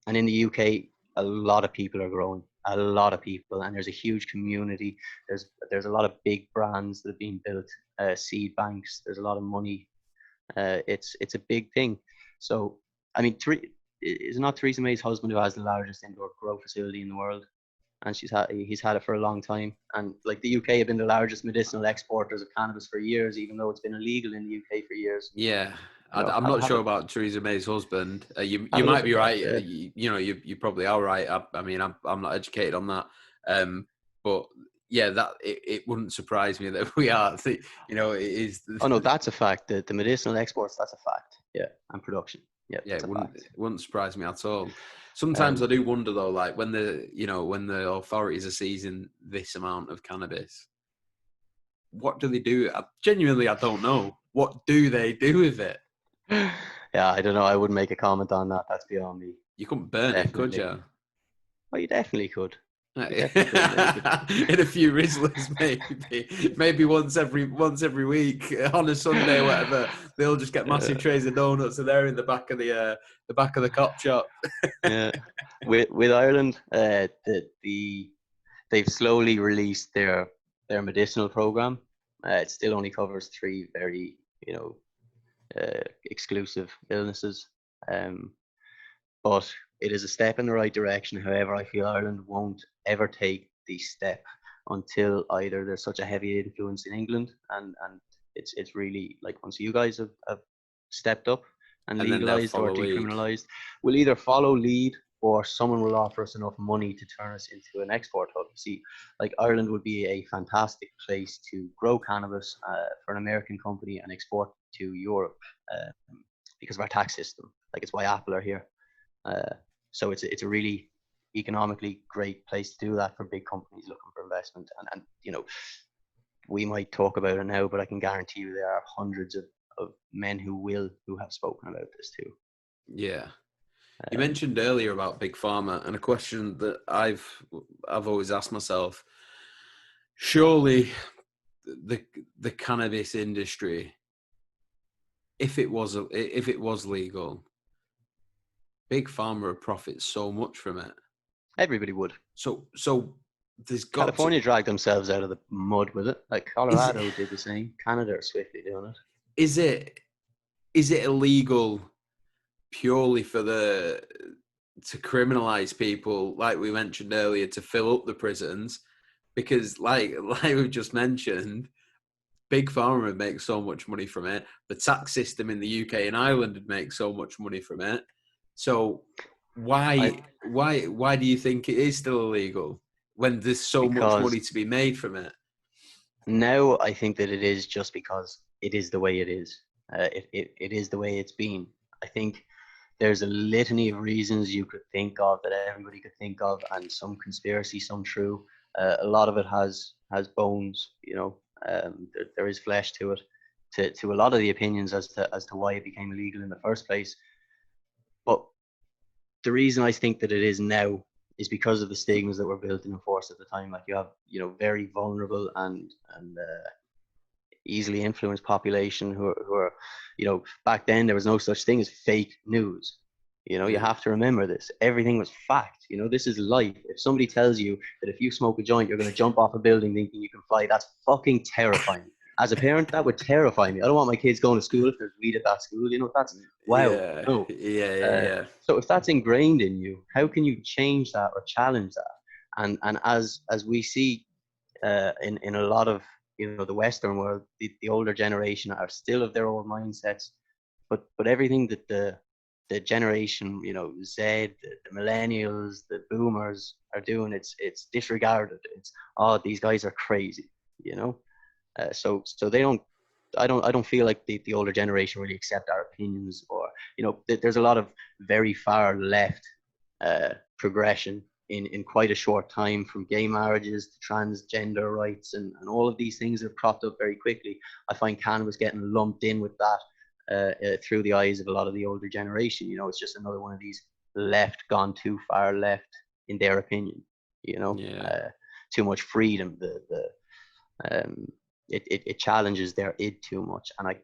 in the UK, a lot of people are growing, a lot of people, and there's a huge community. There's a lot of big brands that have been built, seed banks. There's a lot of money. It's a big thing. So I mean, is it not Theresa May's husband who has the largest indoor grow facility in the world? And he's had it for a long time. And like the UK have been the largest medicinal exporters of cannabis for years, even though it's been illegal in the UK for years. Yeah. I'm not sure about Theresa May's husband. You might be right. You probably are right. I mean, I'm not educated on that. But yeah, that it wouldn't surprise me that we are. It is. Oh no, that's a fact. The medicinal exports, that's a fact. Yeah, and production. Yeah, it wouldn't surprise me at all. Sometimes I do wonder though, like when the authorities are seizing this amount of cannabis, what do they do? Genuinely, I don't know. What do they do with it? Yeah, I don't know. I wouldn't make a comment on that. That's beyond me. You couldn't burn it, could you? Well, you definitely could. In a few Rizzlers, maybe once every week on a Sunday or whatever, they'll just get massive trays of donuts, and they're in the back of the cop shop. Yeah, with Ireland, they've slowly released their medicinal program. It still only covers 3 very exclusive illnesses, but it is a step in the right direction. However, I feel Ireland won't ever take the step until either there's such a heavy influence in England, and it's really like once you guys have stepped up and legalized or decriminalized, we'll either follow lead or someone will offer us enough money to turn us into an export hub. See, like Ireland would be a fantastic place to grow cannabis for an American company and export to Europe because of our tax system. Like it's why Apple are here. So it's a really economically great place to do that for big companies looking for investment. And you know, we might talk about it now, but I can guarantee you there are hundreds of men who have spoken about this too. Yeah. You mentioned earlier about big pharma, and a question that I've always asked myself: surely the cannabis industry, if it was legal, big pharma would profit so much from it. Everybody would. So there's got California to, dragged themselves out of the mud with it. Like Colorado did the same. Canada are swiftly doing it. Is it illegal purely for to criminalize people, like we mentioned earlier, to fill up the prisons? Because like we just mentioned, big pharma would make so much money from it. The tax system in the UK and Ireland would make so much money from it. So why do you think it is still illegal when there's so much money to be made from it? Now I think that it is just because it is the way it is. It is the way it's been. I think there's a litany of reasons you could think of that everybody could think of, and some conspiracy, some true. A lot of it has bones, you know. There is flesh to it, to a lot of the opinions as to why it became illegal in the first place. But the reason I think that it is now is because of the stigmas that were built and enforced at the time. Like you have, you know, very vulnerable and easily influenced population who are, you know, back then there was no such thing as fake news. You know, you have to remember this. Everything was fact. You know, this is life. If somebody tells you that if you smoke a joint, you're going to jump off a building thinking you can fly, that's fucking terrifying. As a parent, that would terrify me. I don't want my kids going to school if there's weed at that school. You know, that's wow. Yeah. No. Yeah. So if that's ingrained in you, how can you change that or challenge that? And as we see in a lot of, you know, the Western world, the older generation are still of their old mindsets, but everything that the generation, you know, Z, the millennials, the boomers are doing, it's disregarded. It's, oh, these guys are crazy, you know. So they don't. I don't feel like the older generation really accept our opinions, or, you know, there's a lot of very far left progression in quite a short time, from gay marriages to transgender rights and all of these things have cropped up very quickly. I find cannabis getting lumped in with that through the eyes of a lot of the older generation. You know, it's just another one of these left gone too far left in their opinion. You know, too much freedom. It challenges their id too much, and I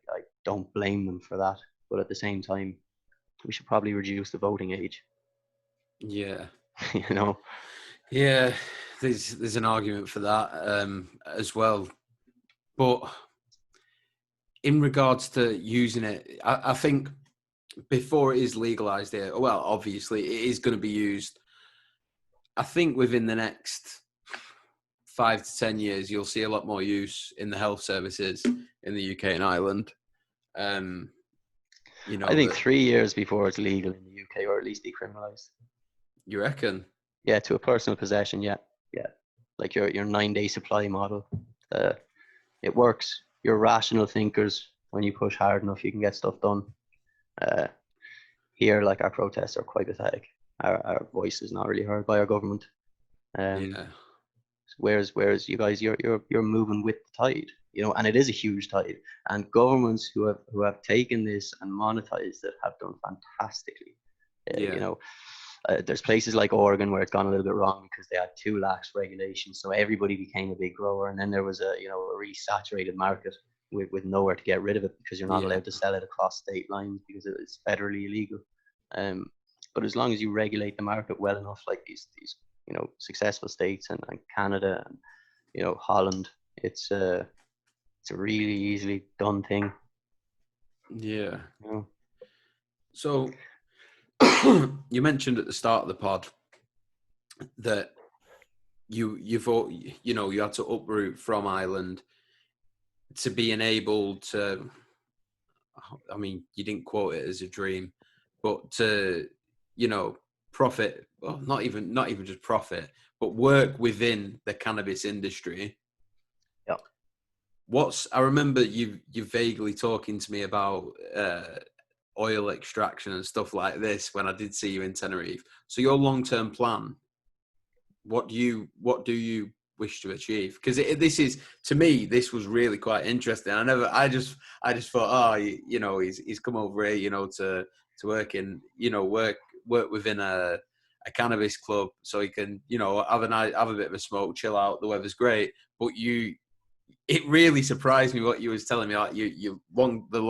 don't blame them for that. But at the same time, we should probably reduce the voting age. Yeah. You know. Yeah, there's an argument for that as well. But in regards to using it, I think before it is legalized here, well, obviously it is going to be used. I think within the next 5 to 10 years, you'll see a lot more use in the health services in the UK and Ireland. You know, I think 3 years before it's legal in the UK, or at least decriminalized. You reckon? Yeah, to a personal possession. Yeah, like your 9-day supply model. It works. You're rational thinkers. When you push hard enough, you can get stuff done. Here, like, our protests are quite pathetic. Our voice is not really heard by our government. Yeah. Whereas you guys, you're moving with the tide, you know, and it is a huge tide. And governments who have taken this and monetized it have done fantastically. You know, there's places like Oregon where it's gone a little bit wrong because they had too lax regulations, so everybody became a big grower, and then there was a really saturated market with nowhere to get rid of it because you're not allowed to sell it across state lines because it's federally illegal. But as long as you regulate the market well enough, like these you know, successful states and Canada and, you know, Holland, it's a really easily done thing. Yeah. You know? So you mentioned at the start of the pod that you had to uproot from Ireland to be enabled to, I mean, you didn't quote it as a dream, but to, you know, profit, well, not even just profit, but work within the cannabis industry. Yeah. I remember you vaguely talking to me about oil extraction and stuff like this when I did see you in Tenerife. So your long-term plan, what do you wish to achieve? Because this is, to me, this was really quite interesting. I just thought, he's come over here, to work in, work within a cannabis club, so he can, have a bit of a smoke, chill out. The weather's great, but it really surprised me what you was telling me. Like the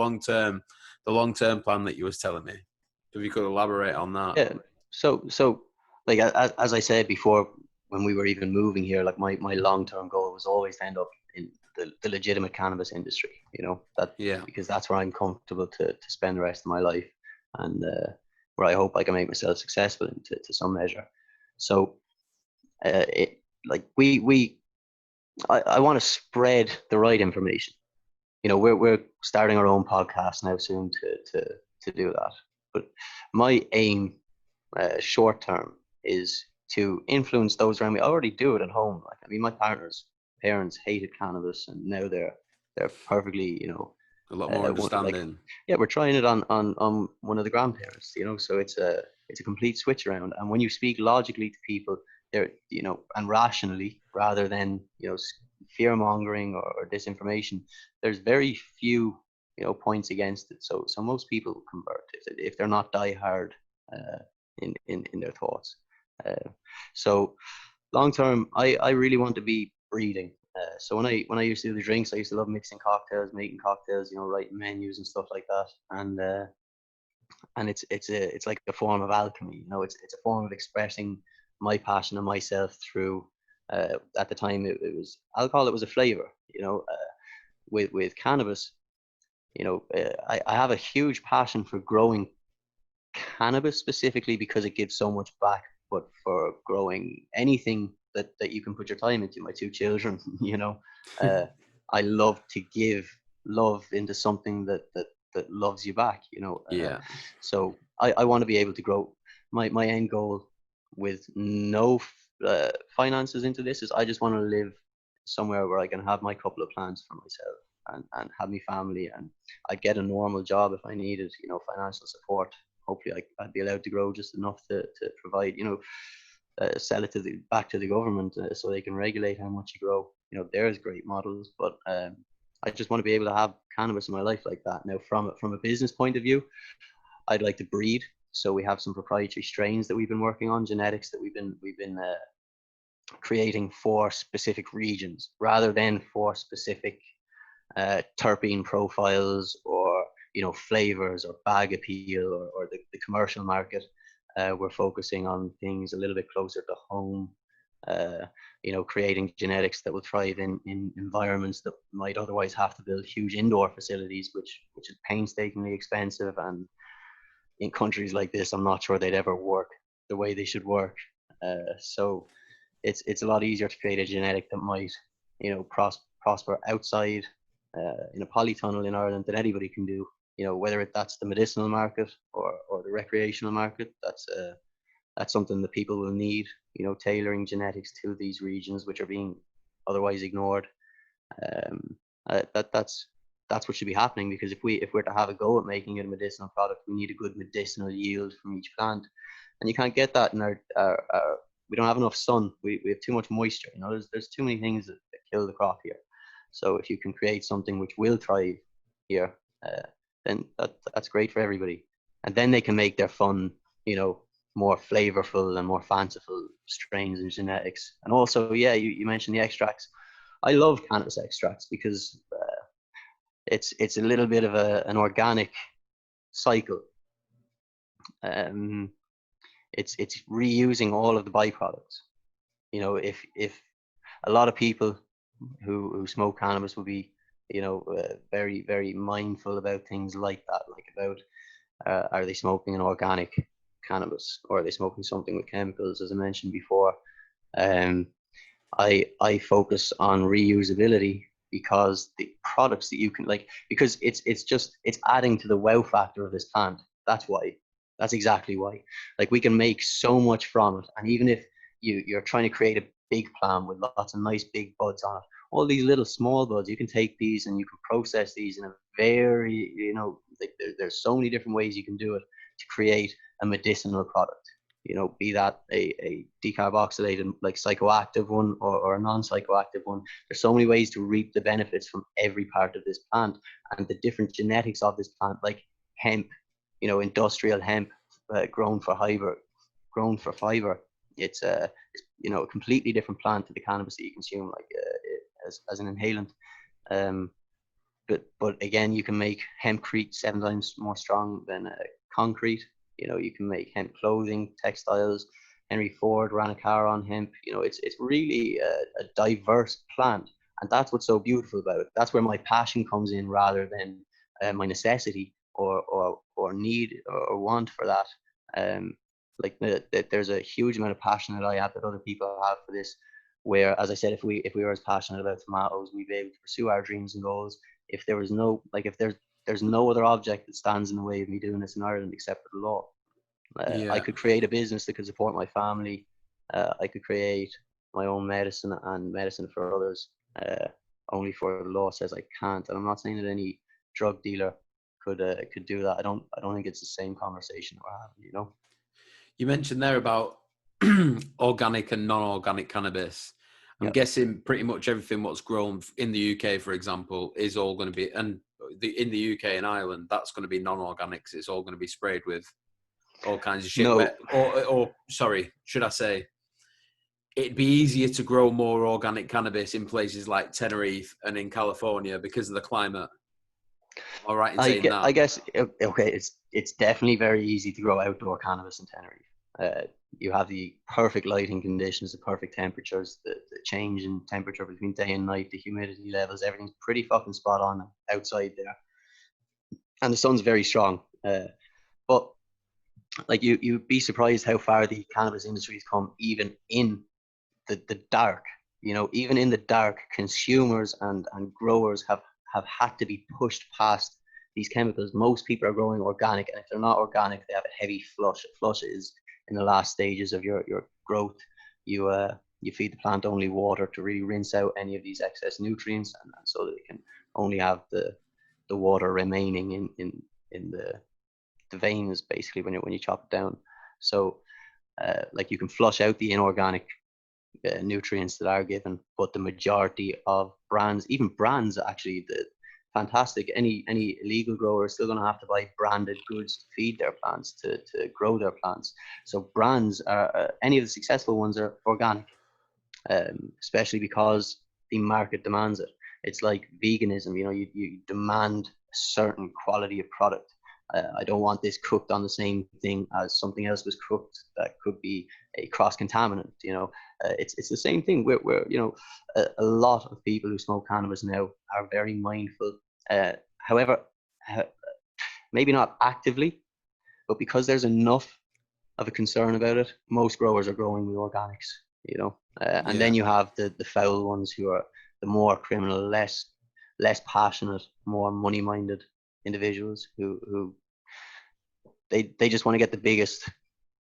long term plan that you was telling me. If you could elaborate on that. Yeah. So like as I said before, when we were even moving here, like my long-term goal was always to end up in the legitimate cannabis industry, Yeah. because that's where I'm comfortable to spend the rest of my life, and where I hope I can make myself successful to some measure. So it like I want to spread the right information. We're starting our own podcast now soon to do that. But my aim, short term, is to influence those around me. I already do it at home. Like, I mean, my partner's parents hated cannabis, and now they're perfectly, A lot more like, understanding. yeah, we're trying it on one of the grandparents. So it's a complete switch around. And when you speak logically to people, they're and rationally, rather than fear mongering or disinformation, there's very few points against it. So most people convert if they're not diehard in their thoughts. So long term, I really want to be breeding. So when I used to do the drinks, I used to love mixing cocktails, making cocktails, writing menus and stuff like that. And it's like a form of alchemy. It's a form of expressing my passion and myself through. At the time, it was alcohol. It was a flavor. With cannabis, I have a huge passion for growing cannabis specifically because it gives so much back. But for growing anything that you can put your time into, my two children, I love to give love into something that loves you back. Yeah. So I want to be able to grow. My end goal with no finances into this is I just want to live somewhere where I can have my couple of plants for myself and have my family, and I'd get a normal job if I needed, financial support. Hopefully I'd be allowed to grow just enough to provide, sell it back to the government, so they can regulate how much you grow. There's great models, but I just want to be able to have cannabis in my life like that. Now, from a business point of view, I'd like to breed. So we have some proprietary strains that we've been working on, genetics that we've been creating for specific regions, rather than for specific terpene profiles or flavors or bag appeal or the commercial market. We're focusing on things a little bit closer to home. Creating genetics that will thrive in environments that might otherwise have to build huge indoor facilities, which is painstakingly expensive, and in countries like this, I'm not sure they'd ever work the way they should work. So it's a lot easier to create a genetic that might prosper outside in a polytunnel in Ireland than anybody can do. Whether that's the medicinal market or the recreational market, that's something that people will need. Tailoring genetics to these regions which are being otherwise ignored. That's what should be happening, because if we're to have a go at making it a medicinal product, we need a good medicinal yield from each plant, and you can't get that in our we don't have enough sun. We have too much moisture. There's too many things that kill the crop here. So if you can create something which will thrive here, then that's great for everybody. And then they can make their fun, more flavorful and more fanciful strains and genetics. And also, yeah, you mentioned the extracts. I love cannabis extracts because it's a little bit of an organic cycle. It's reusing all of the byproducts. If a lot of people who smoke cannabis will be, very, very mindful about things like that, like about are they smoking an organic cannabis, or are they smoking something with chemicals, as I mentioned before. I focus on reusability because the products that you can, because it's adding to the wow factor of this plant. That's why. That's exactly why. Like, we can make so much from it, and even if you're trying to create a big plant with lots of nice big buds on it, all these little small buds, you can take these and you can process these in a very, like, there's so many different ways you can do it to create a medicinal product. Be that a decarboxylated, like, psychoactive one, or a non-psychoactive one. There's so many ways to reap the benefits from every part of this plant, and the different genetics of this plant, like hemp, industrial hemp, grown for fiber. It's a completely different plant to the cannabis that you consume, like, as an inhalant. Um, but again, you can make hempcrete 7 times more strong than concrete. You can make hemp clothing, textiles. Henry Ford ran a car on hemp. It's really a diverse plant, and that's what's so beautiful about it. That's where my passion comes in, rather than my necessity or need or want for that. Like, there's a huge amount of passion that I have, that other people have for this. Where, as I said, if we were as passionate about tomatoes, we'd be able to pursue our dreams and goals. If there was no, like, if there's no other object that stands in the way of me doing this in Ireland except for the law. I Yeah. could create a business that could support my family. I could create my own medicine and medicine for others. Only for the law says I can't. And I'm not saying that any drug dealer could do that. I don't think it's the same conversation we're having. You mentioned there about organic and non-organic cannabis. I'm Yeah. guessing pretty much everything what's grown in the UK, for example, is all going to be, and in the UK and Ireland, that's going to be non-organics. It's all going to be sprayed with all kinds of shit. No. Or sorry, should I say, it'd be easier to grow more organic cannabis in places like Tenerife and in California because of the climate. All right in saying I that. guess, okay, it's definitely very easy to grow outdoor cannabis in Tenerife. You have the perfect lighting conditions, the perfect temperatures, the change in temperature between day and night, the humidity levels, everything's pretty fucking spot on outside there, and the sun's very strong. But, like, you'd be surprised how far the cannabis industry's come, even in the dark. Even in the dark, consumers and growers have had to be pushed past these chemicals. Most people are growing organic, and if they're not organic, they have a heavy flush. A flush is in the last stages of your growth. You feed the plant only water to really rinse out any of these excess nutrients, and so that it can only have the water remaining in the veins, basically, when you chop it down. So, like, you can flush out the inorganic nutrients that are given, but the majority of brands, even brands, actually, the fantastic, any illegal grower is still going to have to buy branded goods to feed their plants, to grow their plants. So brands are, any of the successful ones are organic, especially because the market demands it. It's like veganism. You demand a certain quality of product. I don't want this cooked on the same thing as something else was cooked that could be a cross contaminant. It's the same thing. Where a lot of people who smoke cannabis now are very mindful. However, maybe not actively, but because there's enough of a concern about it, most growers are growing the organics. And then Yeah. you have the foul ones, who are the more criminal, less passionate, more money minded individuals who they just want to get the biggest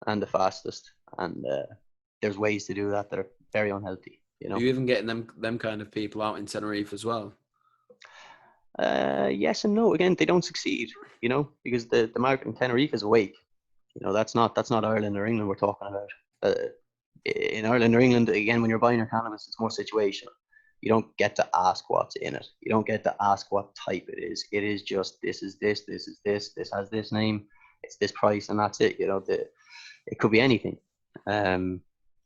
and the fastest, and there's ways to do that that are very unhealthy. Are you even getting them kind of people out in Tenerife as well? Yes and no. Again, they don't succeed, because the market in Tenerife is awake. That's not Ireland or England we're talking about. In Ireland or England, again, when you're buying your cannabis, it's more situational. You don't get to ask what's in it. You don't get to ask what type it is. It is just, this is this is this has this name, it's this price, and that's it. It could be anything.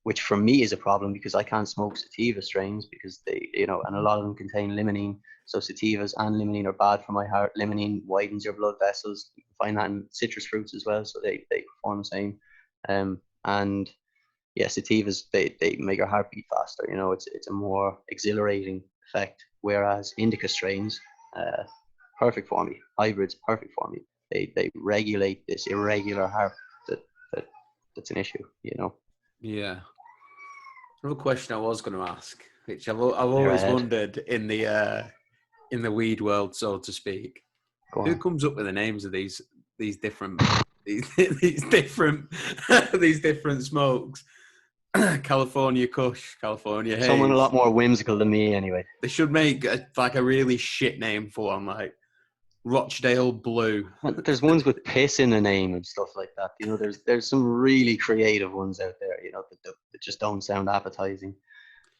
Which for me is a problem, because I can't smoke sativa strains, because they, and a lot of them contain limonene. So sativas and limonene are bad for my heart. Limonene widens your blood vessels. You can find that in citrus fruits as well, so they perform the same. And yeah, sativas, they make your heart beat faster. It's a more exhilarating effect. Whereas indica strains, perfect for me. Hybrids, perfect for me. They regulate this irregular heart that's an issue. Yeah. Another question I was going to ask, which I've Fire always ahead. wondered in the weed world, so to speak. Go Who on. comes up with the names of these different these different these different smokes. California Kush, California Someone a Haze. lot more whimsical than me, anyway. They should make a really shit name for one, like Rochdale Blue. There's ones with piss in the name and stuff like that. There's some really creative ones out there. That just don't sound appetizing.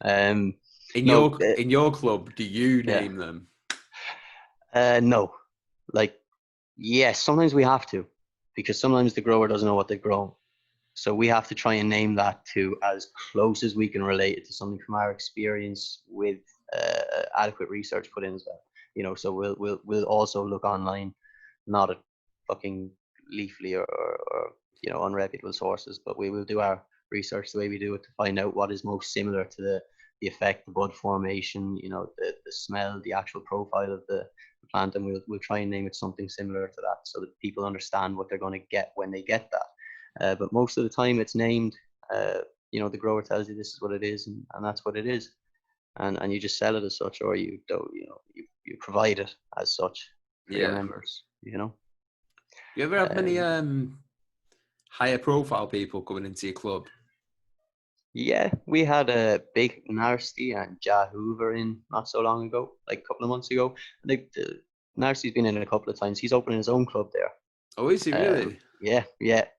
In No, your club, do you yeah, name them? no, like yes, sometimes we have to, because sometimes the grower doesn't know what they've grown. So we have to try and name that to as close as we can relate it to something from our experience with adequate research put in as well. So we'll also look online, not at fucking Leafly or unreputable sources, but we will do our research the way we do it to find out what is most similar to the effect, the bud formation, the smell, the actual profile of the plant, and we'll try and name it something similar to that so that people understand what they're going to get when they get that. But most of the time it's named, the grower tells you this is what it is, and that's what it is. And you just sell it as such, or you don't, you provide it as such for your members, You ever have many higher profile people coming into your club? Yeah, we had a big Narsty and Ja Hoover in not so long ago, like a couple of months ago. I think Narsty's been in a couple of times. He's opening his own club there. Oh, is he really? Yeah.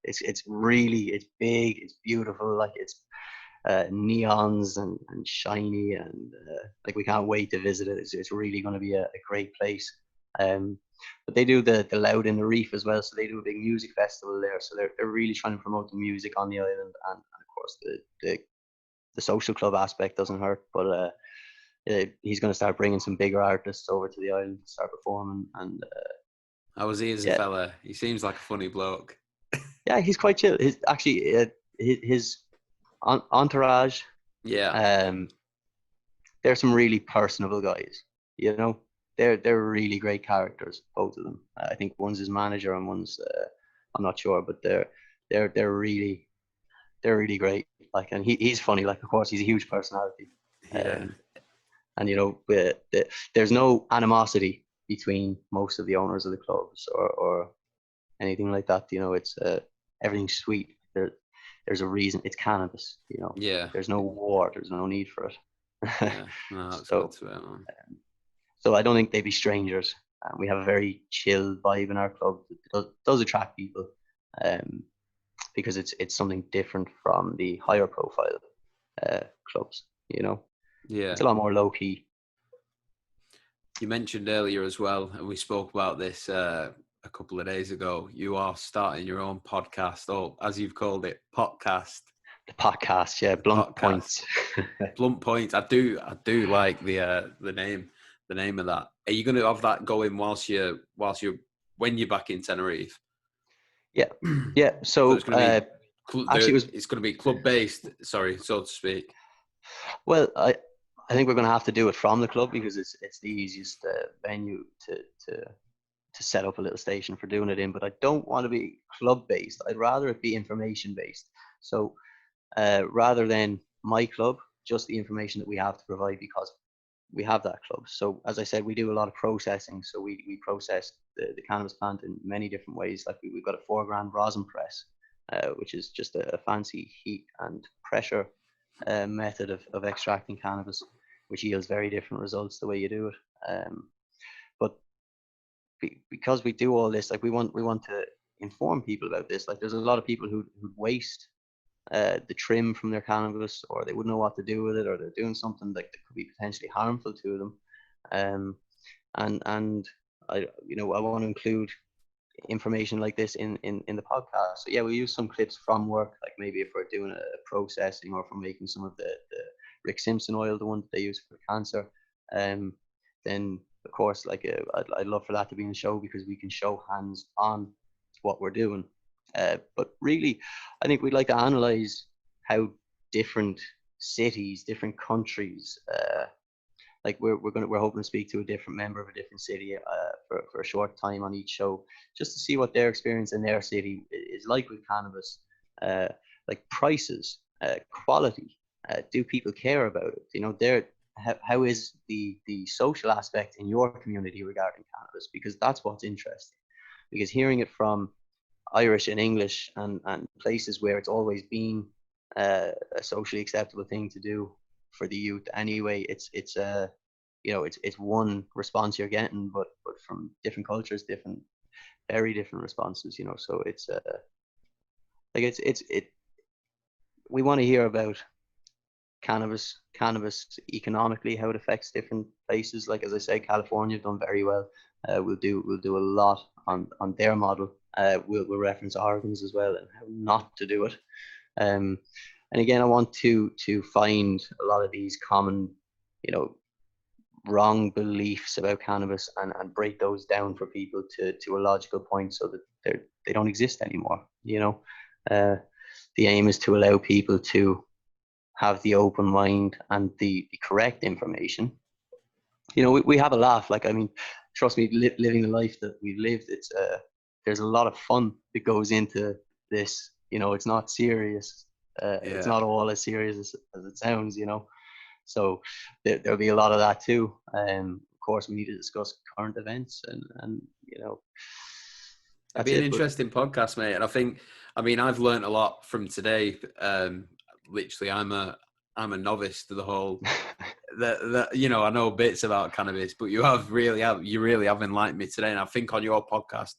It's big, it's beautiful, like it's neons and shiny, and like we can't wait to visit it. It's really going to be a great place. But they do the Loud in the Reef as well, so they do a big music festival there. So they're really trying to promote the music on the island, and of course the social club aspect doesn't hurt. But he's going to start bringing some bigger artists over to the island to start performing. And how was he as a fella? He seems like a funny bloke. Yeah, he's quite chill. His entourage. Yeah. They're some really personable guys. They're really great characters, both of them. I think one's his manager and one's I'm not sure, but they're really great. Like, and he's funny. Like, of course, he's a huge personality. Yeah. And there's no animosity between most of the owners of the clubs or anything like that. It's everything's sweet. There's a reason. It's cannabis. Yeah. There's no war. There's no need for it. Yeah. No, that's so, good to hear, man. So I don't think they'd be strangers. We have a very chill vibe in our club. It does attract people, because it's something different from the higher profile clubs. Yeah. It's a lot more low key. You mentioned earlier as well, and we spoke about this a couple of days ago. You are starting your own podcast, or as you've called it, podcast. The podcast, yeah, Blunt Points. Blunt Points. I do like the name of that. Are you going to have that going when you're back in Tenerife? Yeah. So it's going to be actually, it's going to be club based. Sorry, so to speak. Well, I think we're going to have to do it from the club because it's the easiest venue to set up a little station for doing it in. But I don't want to be club based. I'd rather it be information based. So rather than my club, just the information that we have to provide, because we have that club. So as I said, we do a lot of processing. So we process the cannabis plant in many different ways. Like we've got a 4 gram rosin press, which is just a fancy heat and pressure method of extracting cannabis, which yields very different results the way you do it. But because we do all this, like we want to inform people about this. Like there's a lot of people who waste the trim from their cannabis, or they wouldn't know what to do with it, or they're doing something that could be potentially harmful to them. And I want to include information like this in the podcast. So yeah, we use some clips from work, like maybe if we're doing a processing, or if we're making some of the Rick Simpson oil, the one that they use for cancer. Then of course, like I'd love for that to be in the show, because we can show hands on what we're doing. But really, I think we'd like to analyze how different cities, different countries, like we're hoping to speak to a different member of a different city for a short time on each show, just to see what their experience in their city is like with cannabis, like prices, quality. Do people care about it? How is the social aspect in your community regarding cannabis? Because that's what's interesting. Because hearing it from Irish and English, and places where it's always been a socially acceptable thing to do for the youth. Anyway, it's it's one response you're getting, but from different cultures, very different responses. So it's like it. We want to hear about cannabis economically, how it affects different places. Like, as I said, California have done very well. We'll do a lot on their model. We'll reference Oregon's as well and how not to do it. Um, and again, I want to find a lot of these common, wrong beliefs about cannabis, and break those down for people to a logical point, so that they don't exist anymore. The aim is to allow people to have the open mind and the correct information. We have a laugh. Like, I mean, trust me, living the life that we've lived, there's a lot of fun that goes into this. It's not serious. It's Yeah. not all as serious as it sounds. So there'll be a lot of that too. Of course, we need to discuss current events, and It'd that's be an it. But interesting podcast, mate. And I've learned a lot from today. Literally, I'm a novice to the whole. I know bits about cannabis, but you really have enlightened me today. And I think on your podcast,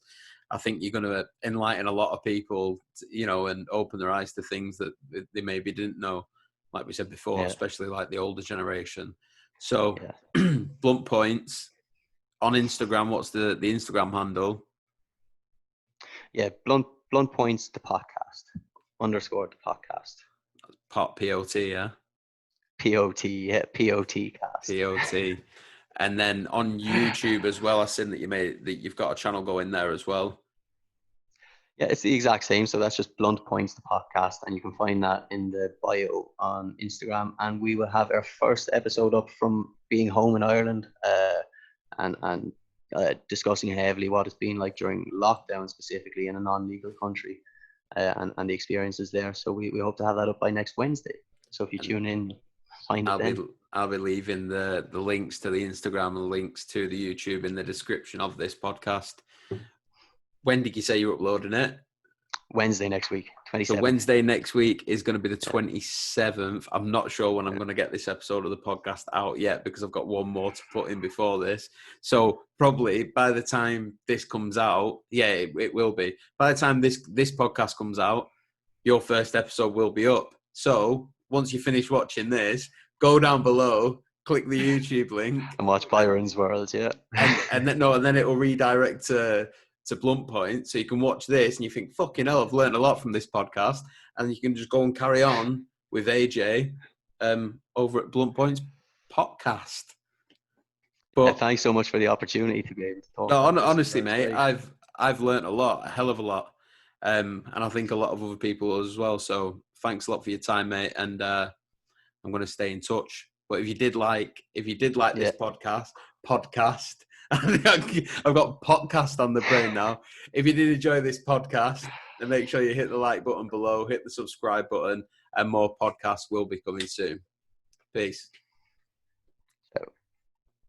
I think you're going to enlighten a lot of people, and open their eyes to things that they maybe didn't know, like we said before, yeah, especially like the older generation. So, yeah, Blunt Points on Instagram. What's the Instagram handle? yeah. Blunt points the podcast _ the podcast. POT, yeah. POT, yeah, POT cast. POT. And then on YouTube as well, I've seen that you've got a channel going there as well. Yeah, it's the exact same. So that's just Blunt Points, the podcast, and you can find that in the bio on Instagram. And we will have our first episode up from being home in Ireland, and discussing heavily what it's been like during lockdown, specifically in a non-legal country, and the experiences there. So we hope to have that up by next Wednesday. So if you tune in, find it then. I'll be leaving the links to the Instagram and links to the YouTube in the description of this podcast. When did you say you're uploading it? Wednesday next week, 27th. So Wednesday next week is going to be the 27th. I'm not sure when I'm going to get this episode of the podcast out yet, because I've got one more to put in before this. So probably by the time this comes out, it will be. By the time this podcast comes out, your first episode will be up. So once you finish watching this, go down below, click the YouTube link, and watch Byrons World, yeah. and then it will redirect to Blunt Point, so you can watch this and you think, fucking hell, I've learned a lot from this podcast, and you can just go and carry on with AJ over at Blunt Point's podcast. But thanks so much for the opportunity to be able to talk. No, honestly, mate, I've learned a lot, a hell of a lot, and I think a lot of other people as well. So thanks a lot for your time, mate, and I'm going to stay in touch. But if you did like this podcast. I've got podcast on the brain now. If you did enjoy this podcast, then make sure you hit the like button below, hit the subscribe button, and more podcasts will be coming soon. Peace.